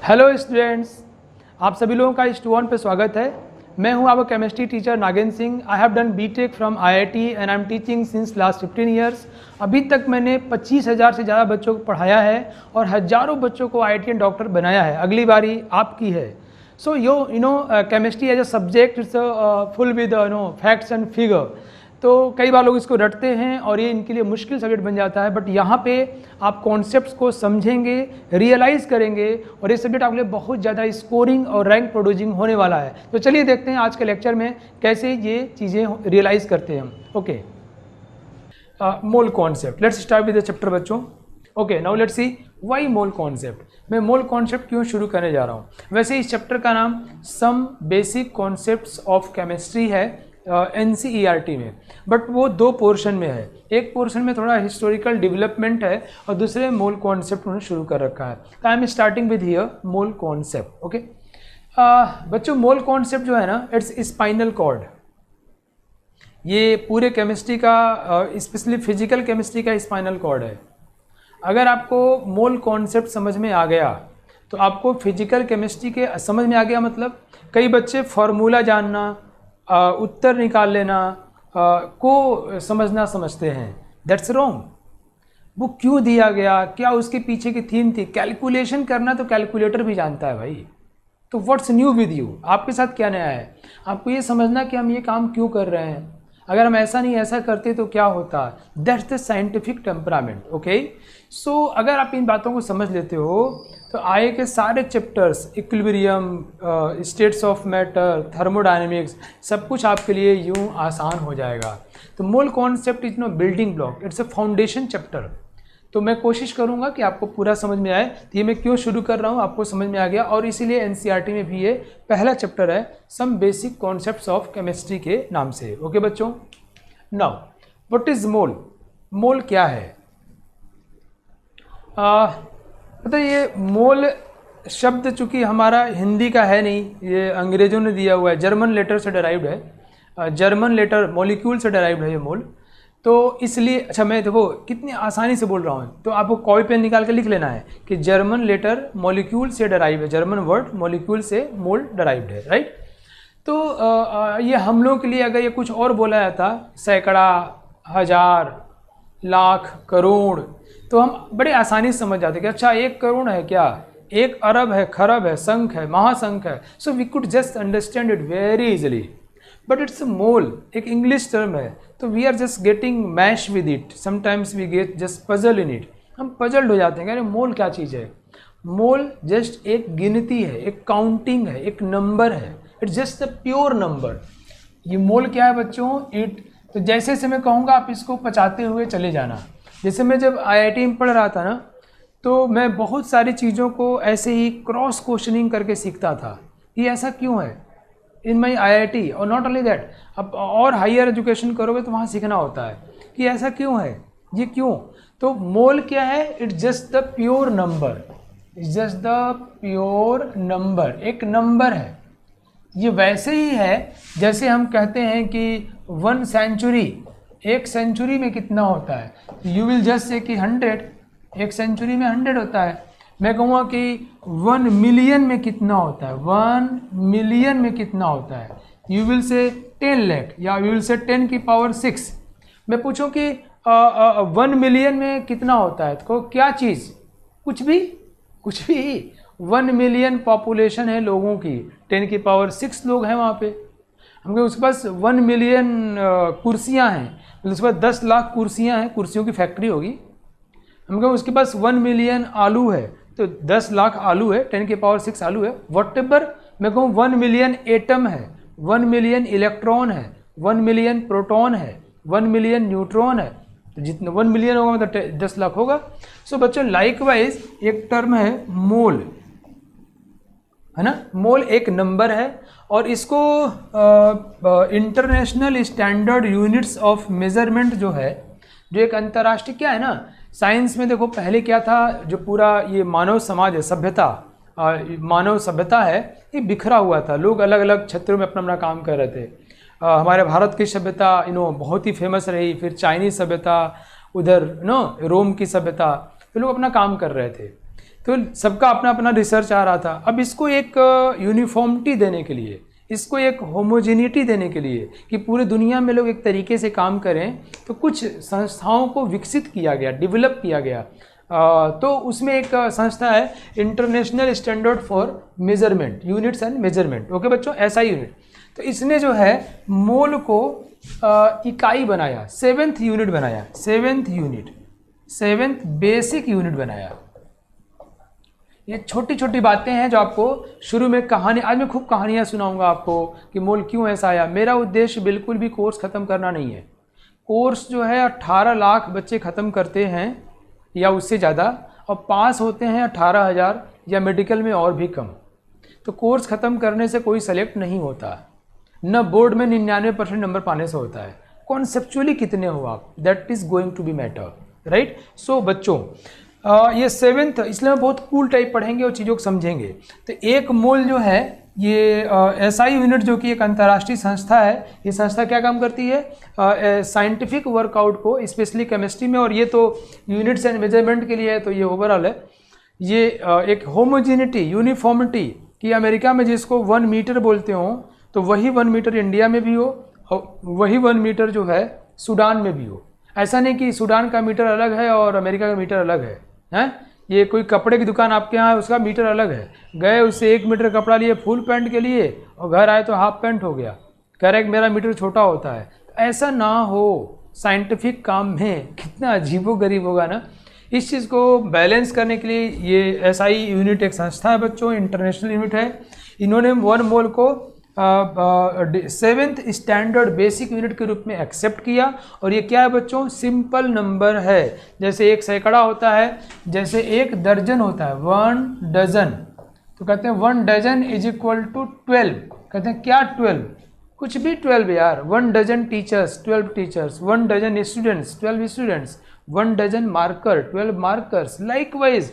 Hello students, आप सभी लोगों का इस टू पे स्वागत है। मैं हूं आपका chemistry teacher Nagendra Singh. I have done BTech from IIT and I am teaching since last 15 years. अभी तक मैंने 25,000 से ज़्यादा बच्चों को पढ़ाया है और हज़ारों बच्चों को आईआईटी डॉक्टर बनाया है। अगली बारी आपकी है। So you know chemistry as a subject it's full with facts and figure. तो कई बार लोग इसको रटते हैं और ये इनके लिए मुश्किल सब्जेक्ट बन जाता है, बट यहाँ पे आप कॉन्सेप्ट्स को समझेंगे, रियलाइज़ करेंगे और ये सब्जेक्ट आपके लिए बहुत ज़्यादा स्कोरिंग और रैंक प्रोड्यूसिंग होने वाला है। तो चलिए देखते हैं आज के लेक्चर में कैसे ये चीज़ें रियलाइज़ करते हैं हम। Okay, mole concept, let's start with the chapter बच्चों। Okay, now let's see why mole concept. मैं मोल कॉन्सेप्ट क्यों शुरू करने जा रहा हूँ। वैसे इस चैप्टर का नाम some basic concepts of chemistry है NCERT में, बट वो दो पोर्शन में है। एक पोर्शन में थोड़ा हिस्टोरिकल डेवलपमेंट है और दूसरे मोल कॉन्सेप्ट उन्होंने शुरू कर रखा है। तो I am starting with here mole concept. Okay बच्चों, मोल कॉन्सेप्ट जो है ना, इट्स स्पाइनल कॉर्ड। ये पूरे केमिस्ट्री का स्पेशली फिजिकल केमिस्ट्री का स्पाइनल कॉर्ड है। अगर आपको मोल कॉन्सेप्ट समझ में आ गया तो आपको फिजिकल केमिस्ट्री के समझ में आ गया। मतलब कई बच्चे फार्मूला जानना, उत्तर निकाल लेना को समझना समझते हैं। That's wrong. वो क्यों दिया गया, क्या उसके पीछे की थीम थी। कैलकुलेशन करना तो कैलकुलेटर भी जानता है भाई। तो व्हाट्स न्यू विद यू, आपके साथ क्या नया है। आपको ये समझना कि हम ये काम क्यों कर रहे हैं, अगर हम ऐसा नहीं ऐसा करते तो क्या होता। That's the scientific temperament. Okay, so अगर आप इन बातों को समझ लेते हो तो आगे के सारे chapters, equilibrium, states of matter, thermodynamics, सब कुछ आपके लिए यूं आसान हो जाएगा। तो mole concept is no building block, it's a foundation chapter. तो मैं कोशिश करूंगा कि आपको पूरा समझ में आए। तो ये मैं क्यों शुरू कर रहा हूँ, आपको समझ में आ गया। और इसीलिए NCERT में भी ये पहला चैप्टर है, some basic concepts of chemistry के नाम से। ओके बच्चों, now what is mole. Mole क्या है। पता है, ये मोल शब्द चूंकि हमारा हिंदी का है नहीं, ये अंग्रेजों ने दिया हुआ है, जर्मन लेटर से डराइव्ड है। जर्मन लेटर मॉलिक्यूल से डराइव्ड है ये मोल। तो इसलिए अच्छा, मैं देखो कितनी आसानी से बोल रहा हूँ। तो आपको कॉपी पेन निकाल के लिख लेना है कि जर्मन लेटर मॉलिक्यूल से डराइव है, जर्मन वर्ड मॉलिक्यूल से मोल डराइव्ड है, राइट। तो ये हम लोगों के लिए अगर ये कुछ और बोला जाता, सैकड़ा, हज़ार, लाख, करोड़, तो हम बड़े आसानी से समझ जाते कि अच्छा 1 करोड़ है क्या, 1 अरब है, खरब है, संख है, महासंख है। So we could just understand it very easily. But it's mole एक इंग्लिश टर्म है, तो we are just getting mash with it. Sometimes we get just puzzle in it. हम पजल्ड हो जाते हैं कि अरे मोल क्या चीज़ है। मोल जस्ट एक गिनती है, एक काउंटिंग है, एक नंबर है। It's just a pure number. ये मोल क्या है बच्चों, इट। तो जैसे जैसे मैं कहूँगा आप इसको पचाते हुए चले जाना। जैसे मैं जब IIT में पढ़ रहा था ना, तो मैं बहुत सारी चीज़ों को ऐसे ही क्रॉस क्वेश्चनिंग करके सीखता था कि ऐसा क्यों है इन माई IIT। और नॉट ओनली दैट, अब और हायर एजुकेशन करोगे तो वहाँ सीखना होता है कि ऐसा क्यों है, ये क्यों। तो मोल क्या है, it's just the pure number, it's just the pure number, एक नंबर है। ये वैसे ही है जैसे हम कहते हैं कि 1 सेंचुरी, 1 सेंचुरी में कितना होता है। यू विल जस्ट से कि 100, 1 सेंचुरी में 100 होता है। मैं कहूँगा कि 1 मिलियन में कितना होता है, 1 मिलियन में कितना होता है। यू विल से 10 लाख या यू विल से 10 की पावर 6। मैं पूछूं कि 1 मिलियन में कितना होता है, तो क्या चीज़, कुछ भी, कुछ भी। 1 मिलियन पॉपुलेशन है लोगों की, 10 की पावर 6 लोग हैं वहाँ पे। हमके उसके पास 1 मिलियन कुर्सियाँ हैं, उसके पास 10 लाख कुर्सियाँ हैं, कुर्सियों की फैक्ट्री होगी। हमको उसके पास 1 मिलियन आलू है, तो 10 लाख आलू है, 10 की पावर 6 आलू है। वॉटेवर मैं कहूँ 1 मिलियन एटम है, 1 मिलियन इलेक्ट्रॉन है, 1 मिलियन प्रोटॉन है, 1 मिलियन न्यूट्रॉन है। तो जितना 1 मिलियन होगा मतलब 10 लाख होगा। सो बच्चों लाइकवाइज एक टर्म है मोल, है ना। मोल एक नंबर है और इसको international standard units of measurement जो है, जो एक अंतर्राष्ट्रीय क्या है ना, साइंस में देखो पहले क्या था, जो पूरा ये मानव समाज है, सभ्यता, मानव सभ्यता है, ये बिखरा हुआ था। लोग अलग अलग क्षेत्रों में अपना अपना काम कर रहे थे। हमारे भारत की सभ्यता बहुत ही फेमस रही, फिर चाइनीज सभ्यता, उधर रोम की सभ्यता, तो लोग अपना काम कर रहे थे। तो सबका अपना अपना रिसर्च आ रहा था। अब इसको एक यूनिफॉर्मिटी देने के लिए, इसको एक होमोजेनिटी देने के लिए कि पूरे दुनिया में लोग एक तरीके से काम करें, तो कुछ संस्थाओं को विकसित किया गया, डेवलप किया गया। तो उसमें एक संस्था है international standard for measurement, units and measurement. Okay बच्चों, ऐसा ही यूनिट। तो इसने जो है मोल को इकाई बनाया, 7th यूनिट बनाया, 7th बेसिक यूनिट बनाया। ये छोटी छोटी बातें हैं जो आपको शुरू में कहानी, आज मैं खूब कहानियाँ सुनाऊंगा आपको कि मोल क्यों ऐसा आया। मेरा उद्देश्य बिल्कुल भी कोर्स ख़त्म करना नहीं है। कोर्स जो है 18 लाख बच्चे ख़त्म करते हैं या उससे ज़्यादा, और पास होते हैं 18,000 या मेडिकल में और भी कम। तो कोर्स ख़त्म करने से कोई सेलेक्ट नहीं होता, न बोर्ड में 99% नंबर पाने से होता है। कॉन्सेप्चुअली कितने हो आप, that is going to be matter, right. So बच्चों ये 7th, इसलिए हम बहुत कूल टाइप पढ़ेंगे और चीज़ों को समझेंगे। तो एक मोल जो है ये एसआई यूनिट जो कि एक अंतर्राष्ट्रीय संस्था है, ये संस्था क्या काम करती है, साइंटिफिक वर्कआउट को, स्पेशली केमिस्ट्री में, और ये तो यूनिट्स एंड मेजरमेंट के लिए है, तो ये ओवरऑल है। ये एक होमोजेनिटी, यूनिफॉर्मिटी कि अमेरिका में जिसको 1 मीटर बोलते हो, तो वही 1 मीटर इंडिया में भी हो और वही 1 मीटर जो है सूडान में भी हो। ऐसा नहीं कि सूडान का मीटर अलग है और अमेरिका का मीटर अलग है, हैं? ये कोई कपड़े की दुकान आपके यहाँ है, उसका मीटर अलग है, गए उससे 1 मीटर कपड़ा लिए फुल पैंट के लिए और घर आए तो हाफ पैंट हो गया, कह रहे मेरा मीटर छोटा होता है। तो ऐसा ना हो साइंटिफिक काम में, कितना अजीबोगरीब होगा ना। इस चीज़ को बैलेंस करने के लिए ये एसआई यूनिट एक संस्था है बच्चों, इंटरनेशनल यूनिट है। इन्होंने 1 मोल को 7th स्टैंडर्ड बेसिक यूनिट के रूप में एक्सेप्ट किया। और ये क्या है बच्चों, सिंपल नंबर है। जैसे 1 सैकड़ा होता है, जैसे 1 दर्जन होता है, 1 डजन, तो कहते हैं 1 डजन इज इक्वल टू 12। कहते हैं क्या 12, कुछ भी 12 यार। 1 dozen teachers, 12 teachers, 1 dozen students, 12 students, 1 dozen marker, 12 markers, likewise.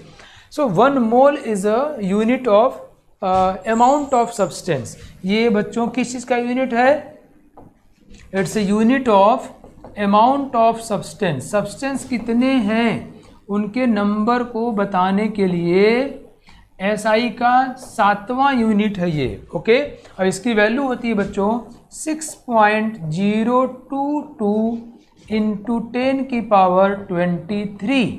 So 1 mole is a unit of amount of substance. ये बच्चों किस चीज़ का यूनिट है, it's a unit of amount of substance. Substance कितने हैं उनके नंबर को बताने के लिए एसआई का 7वां यूनिट है ये। ओके, और इसकी वैल्यू होती है बच्चों 6.022 इंटू 10 की पावर 23।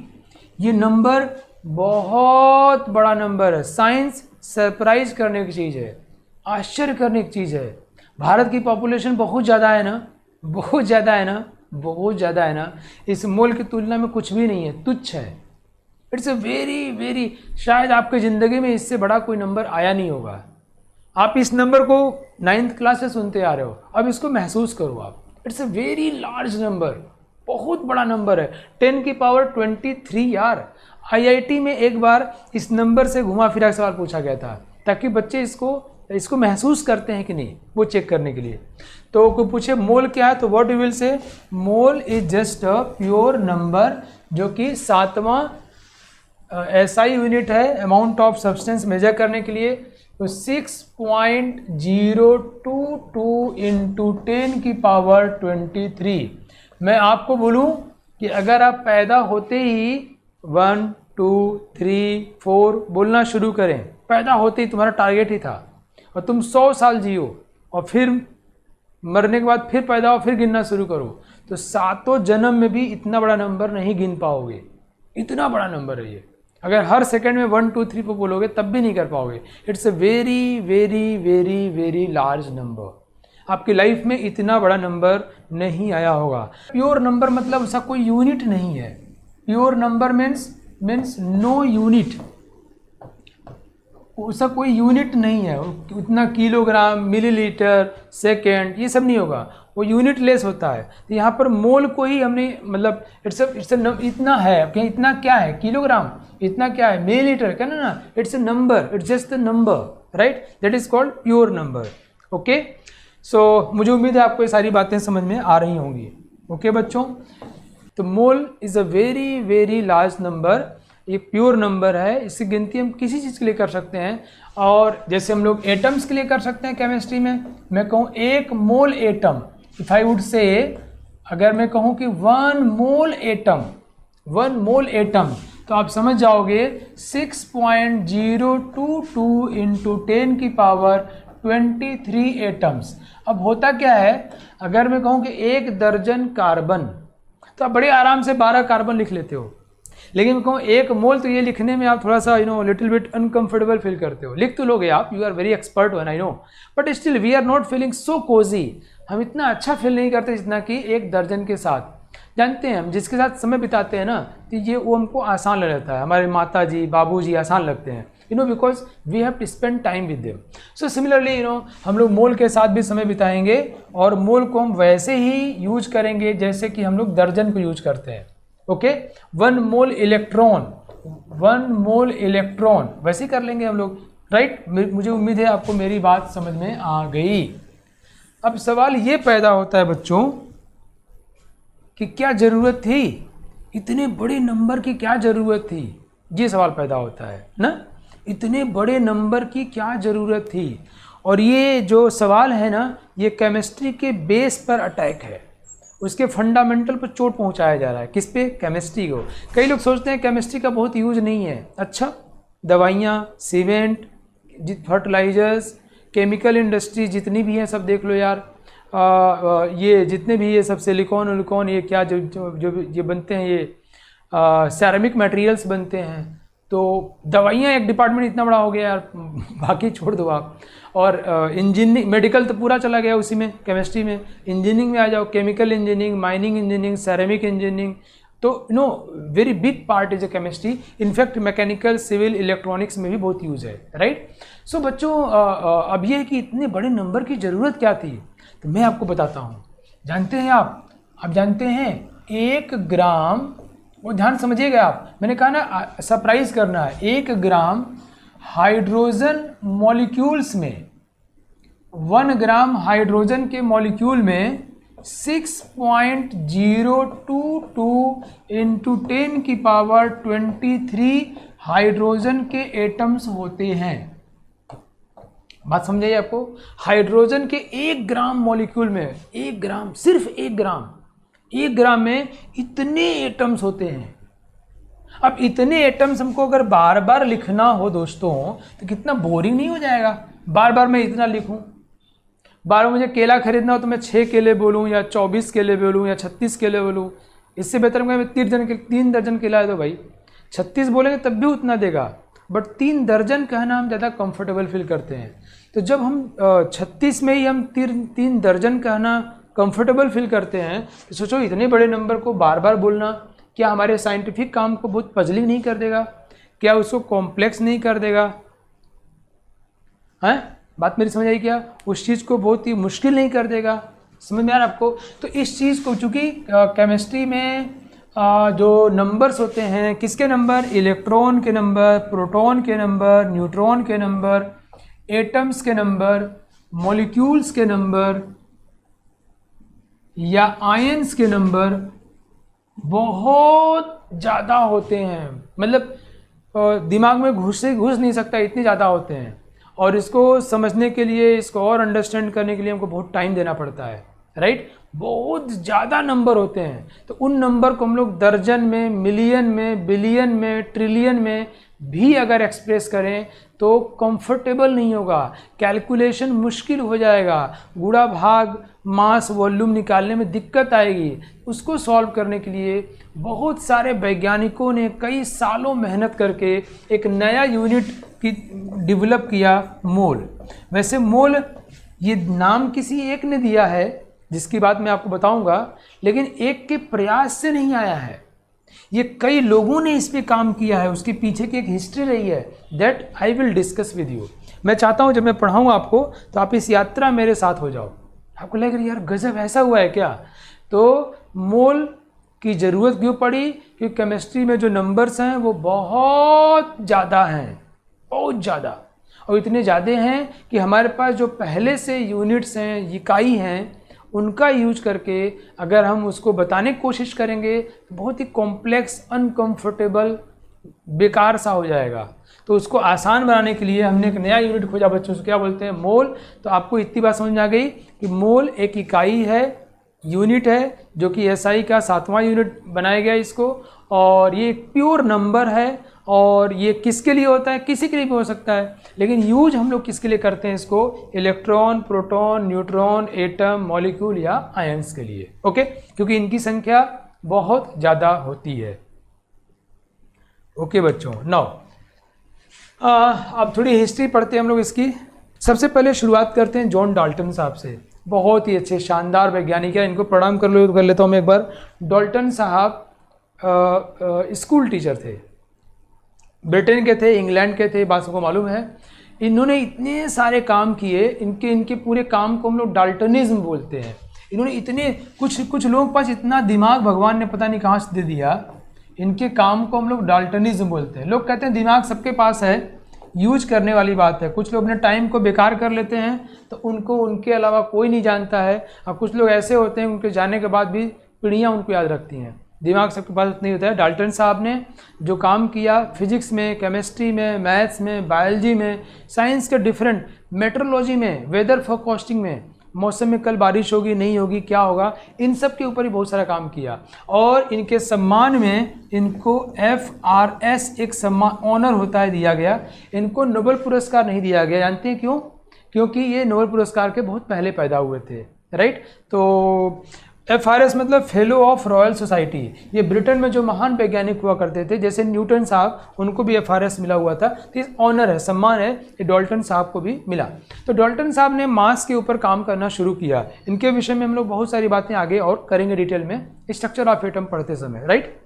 ये नंबर बहुत बड़ा नंबर है। साइंस सरप्राइज करने की चीज़ है, आश्चर्य करने की चीज़ है। भारत की पॉपुलेशन बहुत ज़्यादा है ना, बहुत ज़्यादा है ना, बहुत ज़्यादा है ना। इस मोल की तुलना में कुछ भी नहीं है, तुच्छ है। इट्स अ वेरी वेरी, शायद आपकी ज़िंदगी में इससे बड़ा कोई नंबर आया नहीं होगा। आप इस नंबर को 9th क्लास से सुनते आ रहे हो, अब इसको महसूस करो आप। It's a very large number, बहुत बड़ा नंबर है। 10 की पावर 23 यार। आईआईटी में एक बार इस नंबर से घुमा फिरा सवाल पूछा गया था, ताकि बच्चे इसको महसूस करते हैं कि नहीं, वो चेक करने के लिए। तो कोई पूछे मोल क्या है, तो what you will say, mole is just a pure number, जो कि 7वां एसआई यूनिट है अमाउंट ऑफ सब्सटेंस मेजर करने के लिए। तो 6.022 इंटू 10 की पावर 23। मैं आपको बोलूं कि अगर आप पैदा होते ही 1 2 3 4 बोलना शुरू करें, पैदा होते ही तुम्हारा टारगेट ही था, और तुम 100 साल जियो और फिर मरने के बाद फिर पैदा हो, फिर गिनना शुरू करो, तो 7 जन्म में भी इतना बड़ा नंबर नहीं गिन पाओगे। इतना बड़ा नंबर है ये। अगर हर सेकंड में 1 2 3 4 बोलोगे तब भी नहीं कर पाओगे। It's a very very very very large number. आपकी लाइफ में इतना बड़ा नंबर नहीं आया होगा। प्योर नंबर मतलब उसका कोई यूनिट नहीं है। Pure number means no unit, उसका कोई यूनिट नहीं है। उतना किलोग्राम, मिलीलीटर, सेकेंड, ये सब नहीं होगा, वो यूनिट लेस होता है। तो यहाँ पर मोल को ही हमने मतलब इट्स इतना है, इतना क्या है, किलोग्राम, इतना क्या है, मिलीलीटर, क्या ना, it's a number, it's just a number, right, that is called pure number. Okay, so मुझे उम्मीद है आपको ये सारी बातें समझ में आ रही होंगी। ओके बच्चों, तो mole is a very very large number, एक प्योर नंबर है। इसकी गिनती हम किसी चीज़ के लिए कर सकते हैं, और जैसे हम लोग एटम्स के लिए कर सकते हैं केमिस्ट्री में। मैं कहूँ 1 मोल atom, if I would say, अगर मैं कहूँ कि 1 मोल एटम, 1 मोल एटम, तो आप समझ जाओगे 6.022 इंटू 10 की पावर 23 एटम्स। अब होता क्या है, अगर मैं कहूँ कि 1 दर्जन कार्बन, तो आप बड़े आराम से 12 कार्बन लिख लेते हो, लेकिन मैं कहूँ 1 मोल, तो ये लिखने में आप थोड़ा सा लिटिल बिट अनकंफर्टेबल फील करते हो। लिख तो लोगे आप, you are very expert one, I know, but still we are not feeling so cozy. हम इतना अच्छा फील नहीं करते जितना कि 1 दर्जन के साथ। जानते हैं हम जिसके साथ समय बिताते हैं ना, तो ये वो हमको आसान लग जाता है, हमारे माता जी बाबू जी आसान लगते हैं, because we have to spend time with them. So similarly हम लोग मोल के साथ भी समय बिताएंगे, और मोल को हम वैसे ही यूज करेंगे जैसे कि हम लोग दर्जन को यूज करते हैं। ओके, 1 मोल इलेक्ट्रॉन वैसे ही कर लेंगे हम लोग, राइट। मुझे उम्मीद है आपको मेरी बात समझ में आ गई। अब सवाल ये पैदा होता है बच्चों कि क्या ज़रूरत थी, इतने बड़े नंबर की क्या ज़रूरत थी, ये सवाल पैदा होता है ना, इतने बड़े नंबर की क्या ज़रूरत थी। और ये जो सवाल है ना, ये केमिस्ट्री के बेस पर अटैक है, उसके फंडामेंटल पर चोट पहुंचाया जा रहा है। किस पे? केमिस्ट्री को। कई लोग सोचते हैं केमिस्ट्री का बहुत यूज नहीं है। अच्छा, दवाइयाँ, सीमेंट, फर्टिलाइजर्स, केमिकल इंडस्ट्री जितनी भी हैं सब देख लो यार, ये जितने भी ये सब सिलिकॉन उलिकॉन, ये क्या जो जो, जो ये बनते हैं, ये सैरामिक मटेरियल्स बनते हैं। तो दवाइयाँ एक डिपार्टमेंट इतना बड़ा हो गया यार, बाकी छोड़ दो आप। और इंजीनियरिंग, मेडिकल तो पूरा चला गया उसी में, केमिस्ट्री में। इंजीनियरिंग में आ जाओ, chemical engineering, mining engineering, ceramic engineering, तो very big part is a chemistry. In fact mechanical, civil, electronics में भी बहुत यूज है, राइट। सो बच्चों, अब ये है कि इतने बड़े नंबर की ज़रूरत क्या थी, तो मैं आपको बताता हूँ। जानते हैं आप जानते हैं 1 ग्राम, वो ध्यान समझिएगा आप, मैंने कहा ना सरप्राइज करना है, 1 ग्राम हाइड्रोजन मॉलिक्यूल्स में, 1 ग्राम हाइड्रोजन के मॉलिक्यूल में 6.022 इंटू 10 की पावर 23 हाइड्रोजन के एटम्स होते हैं। बात समझाइए आपको, हाइड्रोजन के 1 ग्राम मॉलिक्यूल में, 1 ग्राम, सिर्फ 1 ग्राम में इतने एटम्स होते हैं। अब इतने एटम्स हमको अगर बार बार लिखना हो दोस्तों, तो कितना बोरिंग नहीं हो जाएगा? बार बार मैं इतना लिखूं, बार बार मुझे केला खरीदना हो तो मैं 6 केले बोलूं या 24 केले बोलूं या 36 केले बोलूं। इससे बेहतर मैं 3 दर्जन केला है तो भाई 36 बोलेंगे तब भी उतना देगा, बट 3 दर्जन कहना हम ज़्यादा कंफर्टेबल फील करते हैं। तो जब हम 36 में ही हम 3 दर्जन कहना कंफर्टेबल फील करते हैं, तो सोचो इतने बड़े नंबर को बार बार बोलना क्या हमारे साइंटिफिक काम को बहुत पजलिंग नहीं कर देगा? क्या उसको कॉम्प्लेक्स नहीं कर देगा? हैं, बात मेरी समझ आई क्या? उस चीज़ को बहुत ही मुश्किल नहीं कर देगा? समझ में आ रहा आपको? तो इस चीज़ को, चूँकि केमिस्ट्री में जो नंबर्स होते हैं, किसके नंबर? इलेक्ट्रॉन के नंबर, प्रोटॉन के नंबर, न्यूट्रॉन के नंबर, एटम्स के नंबर, मॉलिक्यूल्स के नंबर या आयंस के नंबर बहुत ज़्यादा होते हैं। मतलब दिमाग में घुस नहीं सकता, इतने ज़्यादा होते हैं। और इसको समझने के लिए, इसको और अंडरस्टैंड करने के लिए हमको बहुत टाइम देना पड़ता है, राइट। बहुत ज़्यादा नंबर होते हैं, तो उन नंबर को हम लोग दर्जन में, मिलियन में, बिलियन में, ट्रिलियन में भी अगर एक्सप्रेस करें तो कंफर्टेबल नहीं होगा, कैलकुलेशन मुश्किल हो जाएगा, गुणा भाग, मास, वॉल्यूम निकालने में दिक्कत आएगी। उसको सॉल्व करने के लिए बहुत सारे वैज्ञानिकों ने कई सालों मेहनत करके एक नया यूनिट की डेवलप किया, मोल। वैसे मोल ये नाम किसी एक ने दिया है, जिसकी बात मैं आपको बताऊंगा, लेकिन एक के प्रयास से नहीं आया है, ये कई लोगों ने इस पे काम किया है, उसके पीछे की एक हिस्ट्री रही है, that I will discuss with you. मैं चाहता हूं जब मैं पढ़ाऊँ आपको तो आप इस यात्रा मेरे साथ हो जाओ। आपको लग रहा है यार गजब ऐसा हुआ है क्या? तो मोल की ज़रूरत क्यों पड़ी? क्योंकि केमिस्ट्री में जो नंबर्स हैं वो बहुत ज़्यादा हैं, बहुत ज़्यादा, और इतने ज़्यादा हैं कि हमारे पास जो पहले से यूनिट्स हैं, इकाई हैं, उनका यूज करके अगर हम उसको बताने की कोशिश करेंगे तो बहुत ही कॉम्प्लेक्स, अनकंफर्टेबल, बेकार सा हो जाएगा। तो उसको आसान बनाने के लिए हमने एक नया यूनिट खोजा बच्चों से, क्या बोलते हैं? मोल। तो आपको इतनी बात समझ में आ गई कि मोल एक इकाई है यूनिट है जो कि एसआई का 7वां यूनिट बनाया गया इसको, और ये एक प्योर नंबर है। और ये किसके लिए होता है? किसी के लिए भी हो सकता है, लेकिन यूज हम लोग किसके लिए करते हैं इसको? Electron, proton, neutron, atom, molecule या आयंस के लिए। ओके, क्योंकि इनकी संख्या बहुत ज़्यादा होती है। ओके बच्चों, नाउ अब थोड़ी हिस्ट्री पढ़ते हैं हम लोग इसकी। सबसे पहले शुरुआत करते हैं जॉन डाल्टन साहब से। बहुत ही अच्छे शानदार वैज्ञानिक है, इनको प्रणाम कर लेता हूँ मैं एक बार। डाल्टन साहब स्कूल टीचर थे, ब्रिटेन के थे, इंग्लैंड के थे, बात सबको मालूम है। इन्होंने इतने सारे काम किए, इनके पूरे काम को हम लोग डाल्टनिज्म बोलते हैं। इन्होंने इतने कुछ लोगों के पास इतना दिमाग भगवान ने पता नहीं कहाँ से दे दिया, इनके काम को हम लोग डाल्टनिज्म बोलते हैं। लोग कहते हैं दिमाग सबके पास है, यूज करने वाली बात है। कुछ लोग अपने टाइम को बेकार कर लेते हैं, तो उनको उनके अलावा कोई नहीं जानता है। और कुछ लोग ऐसे होते हैं उनके जाने के बाद भी पीढ़ियाँ उनको याद रखती हैं। दिमाग सबके पास उतना ही होता है। डाल्टन साहब ने जो काम किया फिजिक्स में, केमिस्ट्री में, मैथ्स में, बायोलॉजी में, साइंस के डिफरेंट, मेट्रोलॉजी में, वेदर फोरकास्टिंग में, मौसम में कल बारिश होगी नहीं होगी, क्या होगा, इन सब के ऊपर ही बहुत सारा काम किया। और इनके सम्मान में इनको FRS एक सम्मान, ऑनर होता है, दिया गया। इनको नोबेल पुरस्कार नहीं दिया गया। जानते हैं क्यों? क्योंकि ये नोबेल पुरस्कार के बहुत पहले पैदा हुए थे, राइट। तो FRS मतलब फेलो ऑफ रॉयल सोसाइटी। ये ब्रिटेन में जो महान वैज्ञानिक हुआ करते थे, जैसे न्यूटन साहब, उनको भी FRS मिला हुआ था। तो ये ऑनर है, सम्मान है, ये डाल्टन साहब को भी मिला। तो डाल्टन साहब ने मास के ऊपर काम करना शुरू किया। इनके विषय में हम लोग बहुत सारी बातें आगे और करेंगे डिटेल में, स्ट्रक्चर ऑफ एटम पढ़ते समय, राइट।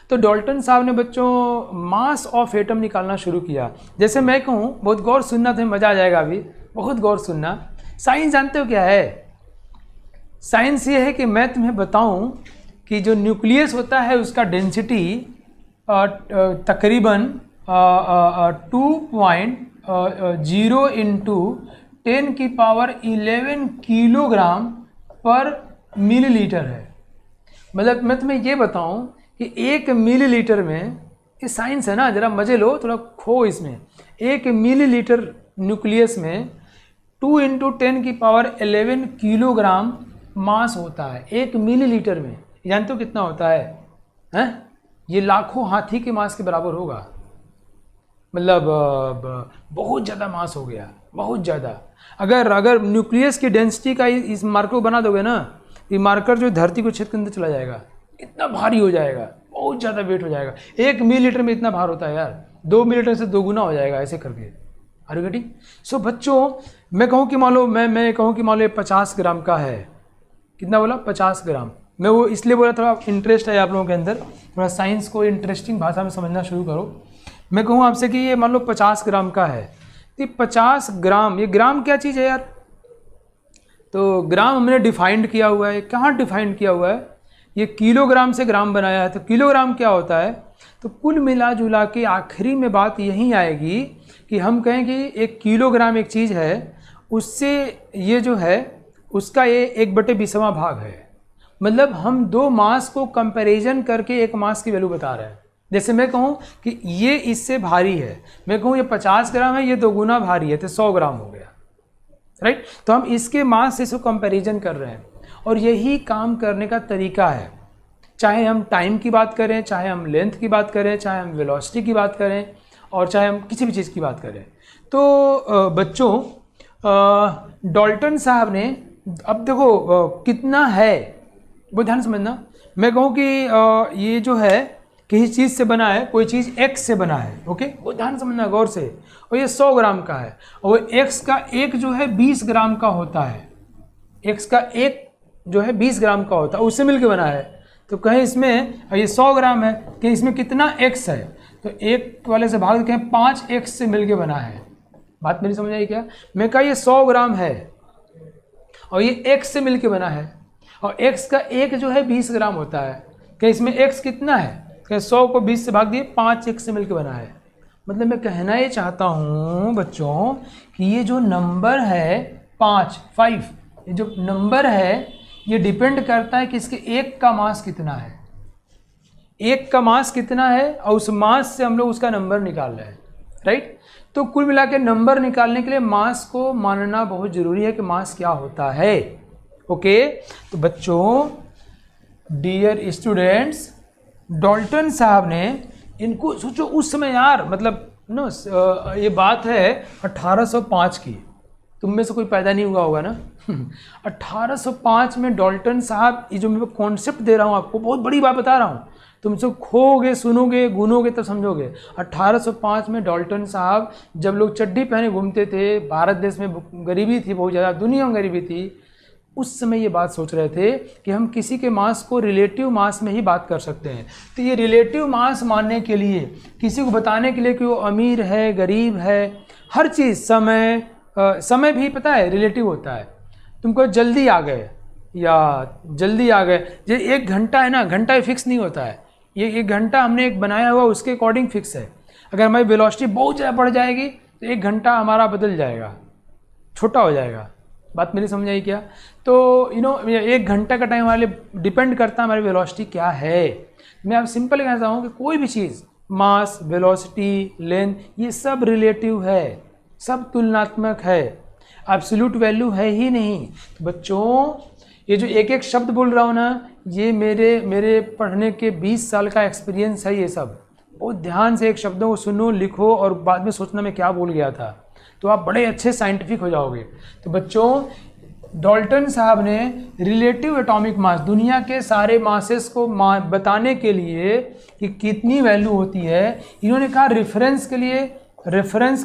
तो डाल्टन साहब ने बच्चों मास ऑफ एटम निकालना शुरू किया। जैसे मैं कहूँ, बहुत गौर सुनना, तुम्हें मज़ा आ जाएगा अभी, बहुत गौर सुनना। साइंस जानते हो क्या है? साइंस ये है कि मैं तुम्हें बताऊं कि जो न्यूक्लियस होता है उसका डेंसिटी तकरीबन 2.0 इंटू 10 की पावर 11 किलोग्राम पर मिलीलीटर है। मतलब मैं तुम्हें ये बताऊं कि 1 मिलीलीटर में, ये साइंस है ना, ज़रा मज़े लो, थोड़ा खो इसमें। 1 मिलीलीटर न्यूक्लियस में 2 इंटू 10 की पावर 11 किलोग्राम मास होता है 1 मिलीलीटर में। जानते हो कितना होता है? हैं? ये लाखों हाथी के मास के बराबर होगा। मतलब बहुत ज़्यादा मास हो गया, बहुत ज़्यादा। अगर न्यूक्लियस की डेंसिटी का इस मार्कर को बना दोगे ना, ये मार्कर जो धरती को छेद के अंदर चला जाएगा, इतना भारी हो जाएगा, बहुत ज़्यादा वेट हो जाएगा। 1 मिलीलीटर में इतना भार होता है यार, 2 मिलीलीटर से 2 गुना हो जाएगा ऐसे करके। Are you getting? सो बच्चों, मैं कहूँ कि मान लो मैं कहूँ कि मान लो 50 ग्राम का है। कितना बोला? 50 ग्राम। मैं वो इसलिए बोला, थोड़ा इंटरेस्ट है आप लोगों के अंदर, थोड़ा साइंस को इंटरेस्टिंग भाषा में समझना शुरू करो। मैं कहूँ आपसे कि ये मान लो 50 ग्राम का है, तो 50 ग्राम, ये ग्राम क्या चीज़ है यार? तो ग्राम हमने डिफाइंड किया हुआ है। कहाँ डिफाइंड किया हुआ है? ये किलोग्राम से ग्राम बनाया है। तो किलोग्राम क्या होता है? तो कुल मिला जुला के आखिरी में बात यही आएगी कि हम कहें कि 1 किलोग्राम एक चीज़ है, उससे ये जो है उसका ये 1/20वां भाग है। मतलब हम 2 मास को कंपैरिजन करके एक मास की वैल्यू बता रहे हैं। जैसे मैं कहूँ कि ये इससे भारी है, मैं कहूँ ये 50 ग्राम है, ये 2 गुना भारी है, तो 100 ग्राम हो गया, राइट। तो हम इसके मास से इसको कंपैरिजन कर रहे हैं, और यही काम करने का तरीका है। चाहे हम टाइम की बात करें, चाहे हम लेंथ की बात करें, चाहे हम वेलोसिटी की बात करें, और चाहे हम किसी भी चीज़ की बात करें। तो बच्चों, डाल्टन साहब ने, अब देखो कितना है वो ध्यान समझना। मैं कहूँ कि ये जो है किसी चीज़ से बना है, कोई चीज़ x से बना है, ओके, वो ध्यान समझना गौर से। और ये 100 ग्राम का है, और x का एक जो है 20 ग्राम का होता है। x का एक जो है 20 ग्राम का होता है, उससे मिलके बना है। तो कहीं इसमें ये 100 ग्राम है कि इसमें कितना x है, तो एक वाले से भाग कहें 5x से मिलके बना है। बात मेरी समझ आई क्या? मैं कहा ये 100 ग्राम है और ये x से मिलके बना है, और x का एक जो है 20 ग्राम होता है। कि इसमें x कितना है? कि 100 को 20 से भाग दिए, 5x से मिलके बना है। मतलब मैं कहना ये चाहता हूँ बच्चों कि ये जो नंबर है 5, ये जो नंबर है ये डिपेंड करता है कि इसके एक का मास कितना है। एक का मास कितना है और उस मास से हम लोग उसका नंबर निकाल रहे हैं, राइट। तो कुल मिला के नंबर निकालने के लिए मास को मानना बहुत ज़रूरी है कि मास क्या होता है। ओके, तो बच्चों डियर स्टूडेंट्स, डाल्टन साहब ने इनको, सोचो उस समय यार, मतलब नो ये बात है 1805 की, तुम में से कोई पैदा नहीं हुआ होगा ना 1805 में डाल्टन साहब, ये जो मैं कॉन्सेप्ट दे रहा हूँ आपको, बहुत बड़ी बात बता रहा हूँ, तुम सब खोगे, सुनोगे, गुनोगे तब समझोगे। 1805 में डाल्टन साहब, जब लोग चड्डी पहने घूमते थे, भारत देश में गरीबी थी बहुत ज़्यादा, दुनिया में गरीबी थी, उस समय ये बात सोच रहे थे कि हम किसी के मास को रिलेटिव मास में ही बात कर सकते हैं। तो ये रिलेटिव मास मानने के लिए, किसी को बताने के लिए कि वो अमीर है, गरीब है, हर चीज़, समय भी पता है रिलेटिव होता है। तुमको जल्दी आ गए या जल्दी आ गए, ये 1 घंटा है ना, घंटा फिक्स नहीं होता है, ये 1 घंटा हमने एक बनाया हुआ, उसके अकॉर्डिंग फिक्स है। अगर हमारी वेलोसिटी बहुत ज़्यादा बढ़ जाएगी तो 1 घंटा हमारा बदल जाएगा, छोटा हो जाएगा। बात मेरी समझ आई क्या? तो 1 घंटा का टाइम हमारे लिए डिपेंड करता है हमारी वेलोसिटी क्या है। मैं अब सिंपल कहता हूँ कि कोई भी चीज़, मास, वेलोसिटी, लेंथ, ये सब रिलेटिव है, सब तुलनात्मक है, एब्सोल्यूट वैल्यू है ही नहीं। तो बच्चों ये जो एक शब्द बोल रहा हूँ ना, ये मेरे पढ़ने के 20 साल का एक्सपीरियंस है। ये सब बहुत ध्यान से एक शब्दों को सुनो, लिखो और बाद में सोचना मैं क्या बोल गया था, तो आप बड़े अच्छे साइंटिफिक हो जाओगे। तो बच्चों डाल्टन साहब ने रिलेटिव एटॉमिक मास, दुनिया के सारे मासेस को बताने के लिए कि कितनी वैल्यू होती है, इन्होंने कहा रेफरेंस के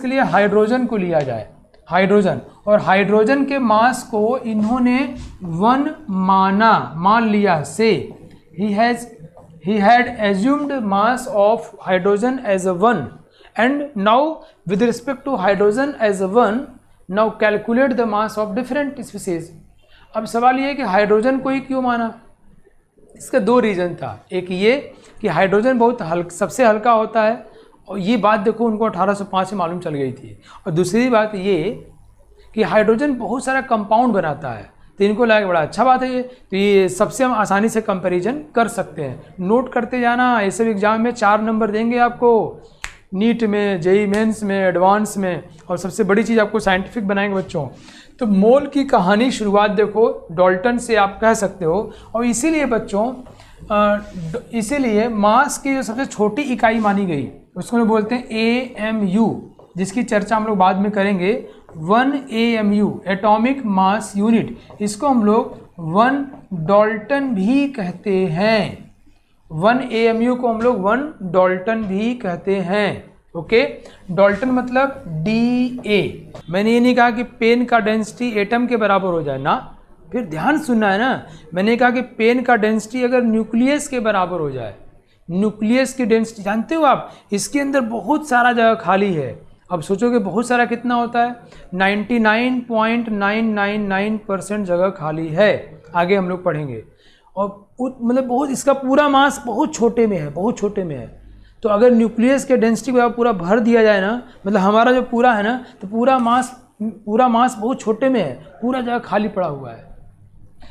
लिए हाइड्रोजन को लिया जाए, हाइड्रोजन, और हाइड्रोजन के मास को इन्होंने 1 मान लिया से he had assumed mass of hydrogen as a 1, and now with respect to hydrogen as a 1, now calculate the mass of different species। अब सवाल ये है कि हाइड्रोजन को ही क्यों माना? इसका 2 रीज़न था। एक ये कि हाइड्रोजन बहुत सबसे हल्का होता है, और ये बात देखो उनको 1805 में मालूम चल गई थी। और दूसरी बात ये कि हाइड्रोजन बहुत सारा कंपाउंड बनाता है, तो इनको लगा बड़ा अच्छा बात है ये, तो ये सबसे हम आसानी से कंपैरिजन कर सकते हैं। नोट करते जाना, ये सब एग्जाम में 4 नंबर देंगे आपको, नीट में, जेई मेंस में, एडवांस में, और सबसे बड़ी चीज़ आपको साइंटिफिक बनाएंगे बच्चों। तो मोल की कहानी शुरुआत देखो डाल्टन से आप कह सकते हो। और इसीलिए बच्चों, इसीलिए मास की जो सबसे छोटी इकाई मानी गई उसको हम बोलते हैं AMU, जिसकी चर्चा हम लोग बाद में करेंगे। 1 AMU एटॉमिक मास यूनिट, इसको हम लोग 1 डाल्टन भी कहते हैं। 1 AMU को हम लोग 1 डाल्टन भी कहते हैं। ओके, डाल्टन मतलब DA। मैंने ये नहीं कहा कि पेन का डेंसिटी एटम के बराबर हो जाए ना, फिर ध्यान सुनना है ना। मैंने कहा कि पेन का डेंसिटी अगर न्यूक्लियस के बराबर हो जाए, न्यूक्लियस की डेंसिटी जानते हो आप, इसके अंदर बहुत सारा जगह खाली है। अब सोचोगे बहुत सारा कितना होता है? 99.999% जगह खाली है, आगे हम लोग पढ़ेंगे। और मतलब बहुत, इसका पूरा मास बहुत छोटे में है, बहुत छोटे में है। तो अगर न्यूक्लियस के डेंसिटी को पूरा भर दिया जाए ना, मतलब हमारा जो पूरा है ना, तो पूरा मास बहुत छोटे में है, पूरा जगह खाली पड़ा हुआ है।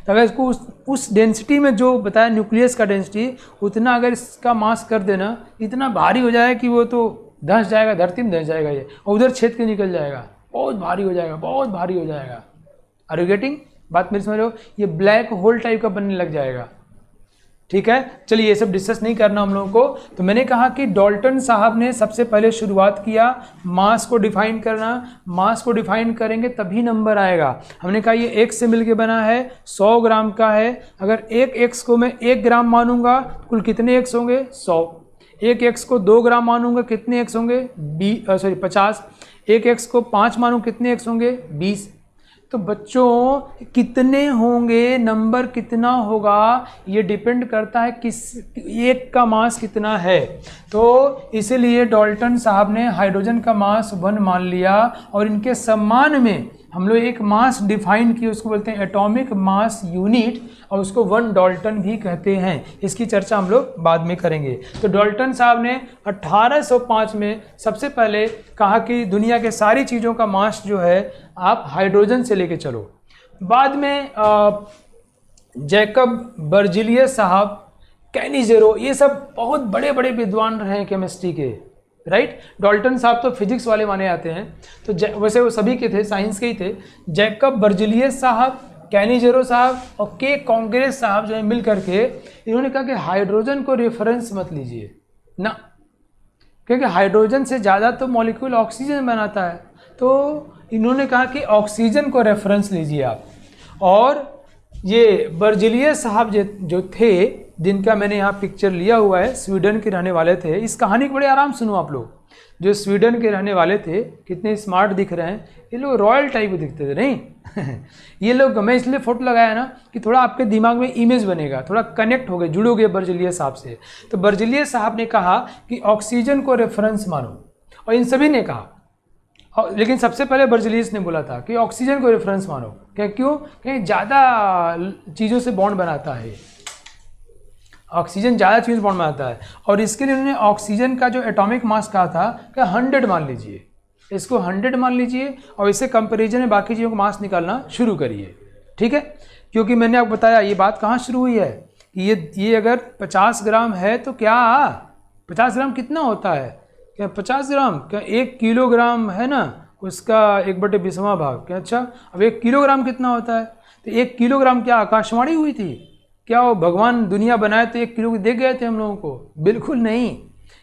तो अगर इसको उस डेंसिटी में जो बताया न्यूक्लियस का डेंसिटी, उतना अगर इसका मास कर देना, इतना भारी हो जाए कि वो तो धंस जाएगा, धरती में धंस जाएगा ये, और उधर छेद के निकल जाएगा, बहुत भारी हो जाएगा, बहुत भारी हो जाएगा। Are you getting? बात मेरी समझ रहे हो? ये ब्लैक होल टाइप का बनने लग जाएगा। ठीक है, चलिए ये सब डिस्कस नहीं करना हम लोगों को। तो मैंने कहा कि डाल्टन साहब ने सबसे पहले शुरुआत किया मास को डिफाइन करना। मास को डिफाइन करेंगे तभी नंबर आएगा। हमने कहा ये x से मिलके बना है, 100 ग्राम का है। अगर एक x को मैं 1 ग्राम मानूंगा, कुल कितने x होंगे? 100। एक x को 2 ग्राम मानूंगा, कितने x होंगे? 50। एक x को 5 मानूं, कितने x होंगे? 20। तो बच्चों कितने होंगे, नंबर कितना होगा, ये डिपेंड करता है किस एक का मास कितना है। तो इसीलिए डाल्टन साहब ने हाइड्रोजन का मास 1 मान लिया, और इनके सम्मान में हम लोग एक मास डिफाइन किए, उसको बोलते हैं एटॉमिक मास यूनिट, और उसको 1 डाल्टन भी कहते हैं। इसकी चर्चा हम लोग बाद में करेंगे। तो डाल्टन साहब ने 1805 में सबसे पहले कहा कि दुनिया के सारी चीज़ों का मास जो है आप हाइड्रोजन से लेके चलो। बाद में जैकब बर्जीलियस साहब, कैनिजेरो, ये सब बहुत बड़े बड़े विद्वान रहे हैं केमिस्ट्री के, राइट। डाल्टन साहब तो फिजिक्स वाले माने जाते हैं, तो वैसे वो सभी के थे, साइंस के ही थे। जैकब बर्जीलियस साहब कैनिजेरो साहब और के कांग्रेस साहब जो है मिल करके इन्होंने कहा कि हाइड्रोजन को रेफरेंस मत लीजिए ना, क्योंकि हाइड्रोजन से ज़्यादा तो मॉलिक्यूल ऑक्सीजन बनाता है। तो इन्होंने कहा कि ऑक्सीजन को रेफरेंस लीजिए आप। और ये बर्जिलियस साहब जो थे, जिनका मैंने यहाँ पिक्चर लिया हुआ है, स्वीडन के रहने वाले थे। इस कहानी को बड़े आराम सुनो आप लोग। जो स्वीडन के रहने वाले थे, कितने स्मार्ट दिख रहे हैं ये लोग, रॉयल टाइप दिखते थे नहीं ये लोग, मैं इसलिए फोटो लगाया ना कि थोड़ा आपके दिमाग में इमेज बनेगा, थोड़ा कनेक्ट हो गए, जुड़ोगे बर्जिलियस साहब से। तो बर्जिलियस साहब ने कहा कि ऑक्सीजन को रेफरेंस मानो, और इन सभी ने कहा, लेकिन सबसे पहले बर्जिलियस ने बोला था कि ऑक्सीजन को रेफरेंस मानो। क्यों? क्योंकि ज़्यादा चीज़ों से बॉन्ड बनाता है, ऑक्सीजन ज़्यादा चीज़ बॉन्ड बनाता है। और इसके लिए उन्होंने ऑक्सीजन का जो एटॉमिक मास कहा था कि 100 मान लीजिए, इसको 100 मान लीजिए, और इससे कंपेरिजन में बाकी चीज़ों का मास निकालना शुरू करिए। ठीक है, क्योंकि मैंने आपको बताया ये बात कहाँ शुरू हुई है कि ये अगर 50 ग्राम है तो क्या 50 ग्राम कितना होता है? क्या 50 ग्राम क्या 1 किलोग्राम है ना, उसका 1/20वां भाग। क्या अच्छा, अब 1 किलोग्राम कितना होता है? तो 1 किलोग्राम क्या आकाशवाणी हुई थी? क्या वो भगवान दुनिया बनाए तो 1 किलो दे गए थे हम लोगों को? बिल्कुल नहीं,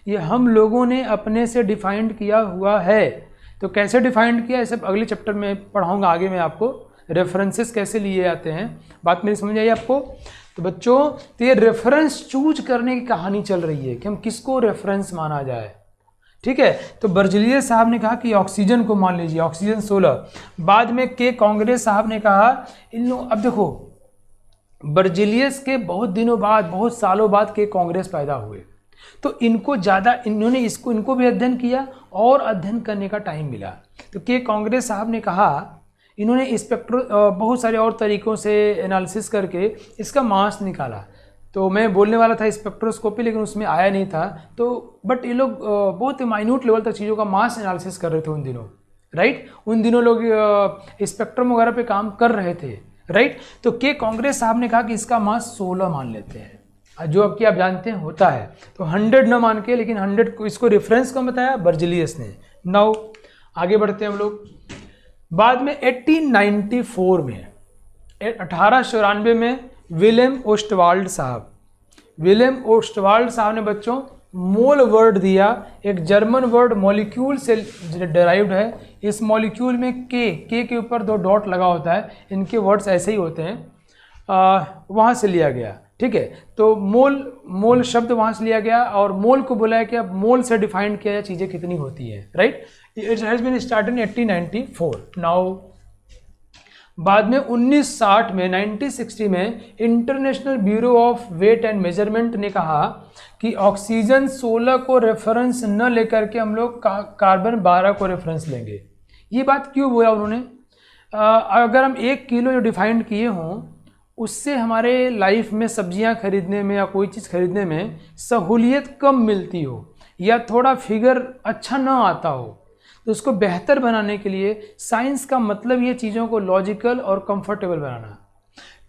ये हम लोगों ने अपने से डिफाइंड किया हुआ है। तो कैसे डिफाइंड किया, सब अगले चैप्टर में पढ़ाऊँगा आगे मैं आपको, रेफरेंसेस कैसे लिए जाते हैं। बात मेरी समझ आई आपको? तो बच्चों, तो ये रेफरेंस चूज करने की कहानी चल रही है कि हम किसको रेफरेंस माना जाए। ठीक है, तो बर्जिलियस साहब ने कहा कि ऑक्सीजन को मान लीजिए, ऑक्सीजन 16। बाद में के कांग्रेस साहब ने कहा इन लोग, अब देखो बर्जिलियस के बहुत दिनों बाद, बहुत सालों बाद के कांग्रेस पैदा हुए, तो इनको ज़्यादा, इन्होंने इनको भी अध्ययन किया और अध्ययन करने का टाइम मिला। तो के कांग्रेस साहब ने कहा, इन्होंने बहुत सारे और तरीक़ों से एनालिसिस करके इसका मास निकाला। तो मैं बोलने वाला था स्पेक्ट्रोस्कोपी, लेकिन उसमें आया नहीं था। तो बट ये लोग बहुत माइन्यूट लेवल तक चीज़ों का मास एनालिसिस कर रहे थे उन दिनों, राइट। उन दिनों लोग स्पेक्ट्रम वगैरह पे काम कर रहे थे, राइट। तो के कांग्रेस साहब ने कहा कि इसका मास 16 मान लेते हैं, जो अब कि आप जानते हैं होता है। तो 100 न मान के, लेकिन 100 को, इसको रेफरेंस कौन बताया? बर्जिलियस ने। नाउ आगे बढ़ते हैं हम लोग। बाद में 1894 में, 1894 में विलियम ओस्टवाल्ड साहब ने बच्चों मोल वर्ड दिया। एक जर्मन वर्ड मॉलिक्यूल से डेराइव्ड है। इस मॉलिक्यूल में के के ऊपर 2 डॉट लगा होता है, इनके वर्ड्स ऐसे ही होते हैं, वहाँ से लिया गया। ठीक है, तो मोल शब्द वहाँ से लिया गया और मोल को बोला है कि अब मोल से डिफाइन किया जाए चीज़ें कितनी होती है, right. It has been started in 1894। Now बाद में 1960 में 1960 में international bureau of weight and measurement ने कहा कि ऑक्सीजन 16 को रेफरेंस न लेकर के हम लोग कार्बन 12 को रेफरेंस लेंगे। ये बात क्यों बोला उन्होंने? अगर हम 1 किलो जो डिफाइंड किए हों, उससे हमारे लाइफ में सब्जियां खरीदने में या कोई चीज़ खरीदने में सहूलियत कम मिलती हो, या थोड़ा फिगर अच्छा ना आता हो, तो उसको बेहतर बनाने के लिए साइंस का मतलब ये चीज़ों को लॉजिकल और कंफर्टेबल बनाना।